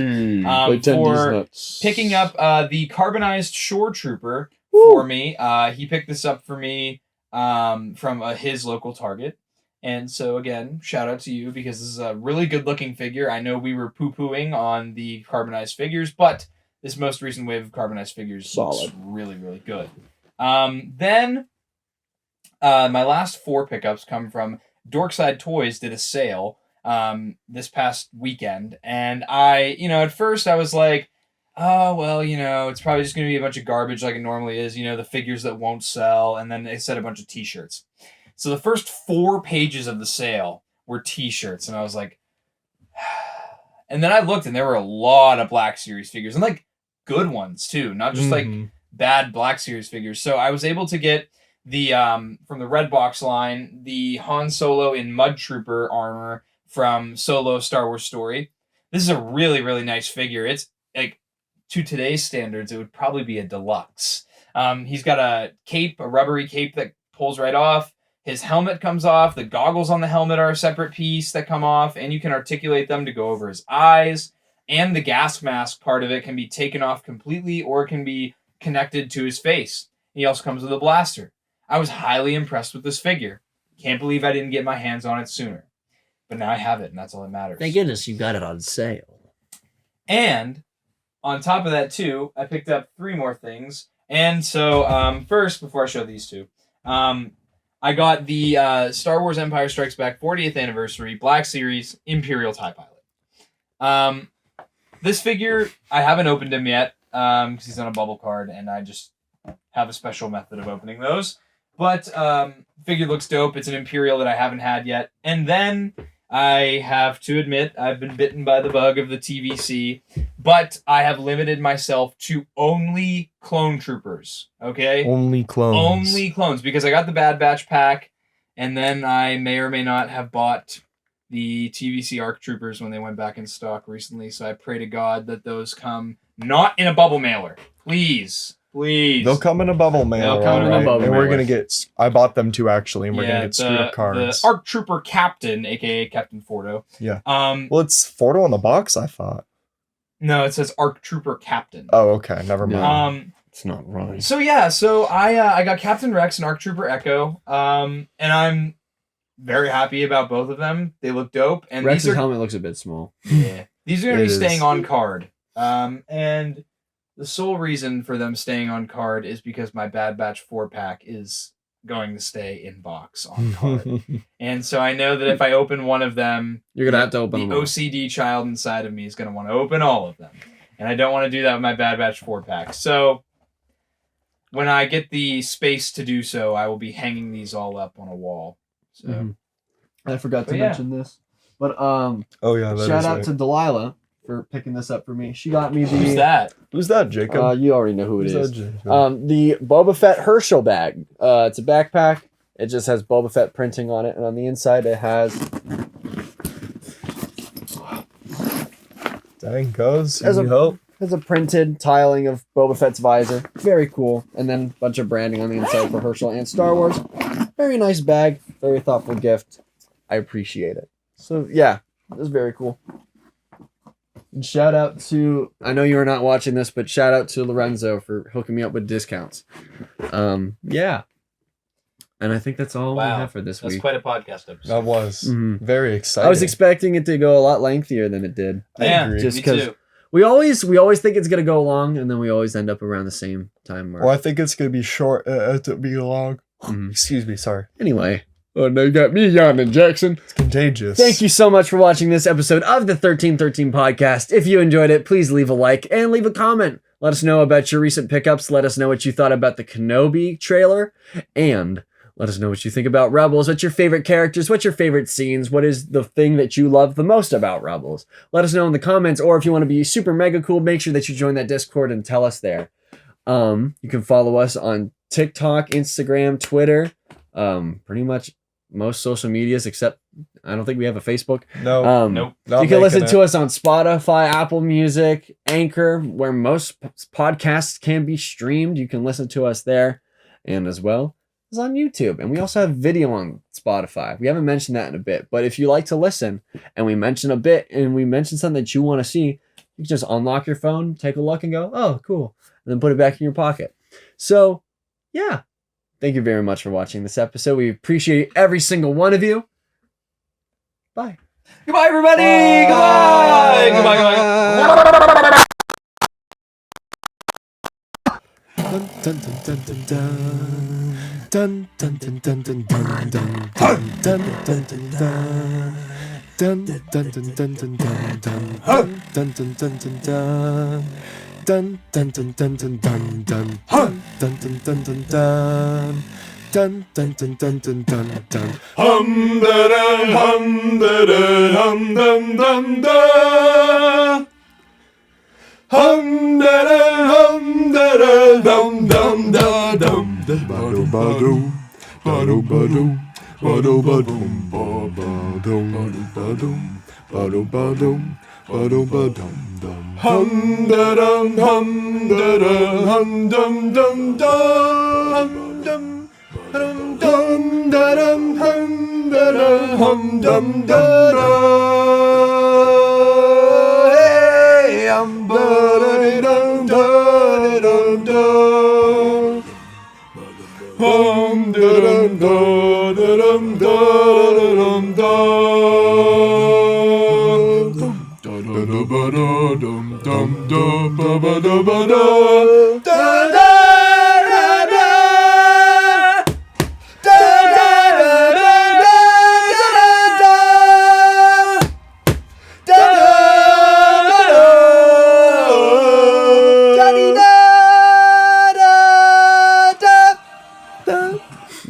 for picking up the carbonized Shore Trooper for me. He picked this up for me from his local Target. And so again, shout out to you because this is a really good looking figure. I know we were poo-pooing on the carbonized figures, but this most recent wave of carbonized figures looks really, really good. Then my last 4 pickups come from Dorkside Toys did a sale this past weekend. And I, at first I was like, oh, well, it's probably just going to be a bunch of garbage like it normally is, the figures that won't sell. And then they said a bunch of t-shirts. So the first 4 pages of the sale were t-shirts. And I was like, and then I looked and there were a lot of Black Series figures and good ones too, not just bad Black Series figures. So I was able to get the from the Red Box line, the Han Solo in Mud Trooper armor from Solo Star Wars Story. This is a really, really nice figure. It's to today's standards, it would probably be a deluxe. He's got a cape, a rubbery cape that pulls right off. His helmet comes off. The goggles on the helmet are a separate piece that come off, and you can articulate them to go over his eyes. and the gas mask part of it can be taken off completely or it can be connected to his face. He also comes with a blaster. I was highly impressed with this figure. Can't believe I didn't get my hands on it sooner. But now I have it, and that's all that matters. Thank goodness you got it on sale. And on top of that, too, I picked up 3 more things. And so, first, before I show these 2, I got the Star Wars Empire Strikes Back 40th Anniversary Black Series Imperial TIE Pilot. This figure, I haven't opened him yet, because he's on a bubble card, and I just have a special method of opening those. But figure looks dope. It's an Imperial that I haven't had yet. And then I have to admit, I've been bitten by the bug of the TVC, but I have limited myself to only clone troopers, okay? Only clones. Only clones, because I got the Bad Batch pack, and then I may or may not have bought the TVC ARC troopers when they went back in stock recently, so I pray to God that those come not in a bubble mailer. Please. They'll come in a bubble mailer. They'll come in a alright, bubble and we're mailer. gonna get. I bought them too actually, and we're gonna get screwed up cards. The ARC Trooper Captain, aka Captain Fordo. Yeah. Well, it's Fordo on the box. I thought. No, it says ARC Trooper Captain. Oh, okay. Never mind. It's not right. So yeah, I got Captain Rex and ARC Trooper Echo. And I'm very happy about both of them. They look dope. And Rex's helmet looks a bit small. Yeah. These are gonna It be staying is. on card. And the sole reason for them staying on card is because my Bad Batch 4-pack is going to stay in box on card. And so I know that if I open one of them, You're gonna have to open the them all. OCD child inside of me is going to want to open all of them. And I don't want to do that with my Bad Batch 4-pack. So when I get the space to do so, I will be hanging these all up on a wall. So Mhm. I forgot to But yeah. mention this, but Oh yeah. That shout is out right. to Delilah for picking this up for me. She got me the. who's that? Who's that, Jacob? You already know who it Who's is. that, Jacob? The Boba Fett Herschel bag. It's a backpack. It just has Boba Fett printing on it, and on the inside it has Dang goes. As You a- help. a printed tiling of Boba Fett's visor. Very cool. And then a bunch of branding on the inside for Herschel and Star Wars. Very nice bag. Very thoughtful gift. I appreciate it. So yeah, it was very cool. And shout out to, I know you are not watching this, but shout out to Lorenzo for hooking me up with discounts. Yeah. And I think that's all we Wow. have for this That's week. quite a podcast episode. That was Mhm. very exciting. I was expecting it to go a lot lengthier than it did. I Yeah, agree. Just me 'cause- too. We always think it's gonna go long, and then we always end up around the same time mark. Well, I think it's gonna be short. To be long. Mhm. Excuse me. Sorry. Anyway, oh, now you got me yawning, Jackson. It's contagious. Thank you so much for watching this episode of the 1313 podcast. If you enjoyed it, please leave a like and leave a comment. Let us know about your recent pickups. Let us know what you thought about the Kenobi trailer. And let us know what you think about Rebels. What's your favorite characters? What's your favorite scenes? What is the thing that you love the most about Rebels? Let us know in the comments. Or if you want to be super mega cool, make sure that you join that Discord and tell us there. You can follow us on TikTok, Instagram, Twitter, pretty much most social medias, except I don't think we have a Facebook. No. Nope. not You can listen making to it. us on Spotify, Apple Music, Anchor, where most podcasts can be streamed. You can listen to us there, and as well as on YouTube. And we also have video on Spotify. We haven't mentioned that in a bit, but if you like to listen and we mention a bit and we mention something that you want to see, you can just unlock your phone, take a look, and go, "Oh, cool," and then put it back in your pocket. So, yeah. Thank you very much for watching this episode. We appreciate every single one of you. Bye. Goodbye, everybody. Goodbye. Goodbye. Goodbye. Dun dun dun dun dun dun dun dun dun dun dun dun dun dun dun. Dun dun dun dun dun dun dun dun dun dun dun dun. Dun dun dun dun dun dun dun dun dun dun dun dun. Dun dun dun dun dun dun dun. Hum da da hum da da hum dum dum da. Hum da da hum da da dum dum da dum da ba do ba do ba do ba do ba dum ba ba dum ba dum ba do ba dum ba do ba dum dum. Hum da dum hum da da hum dum dum dum dum. Dum dum da dum hum da da hum dum da da. Hey! Dum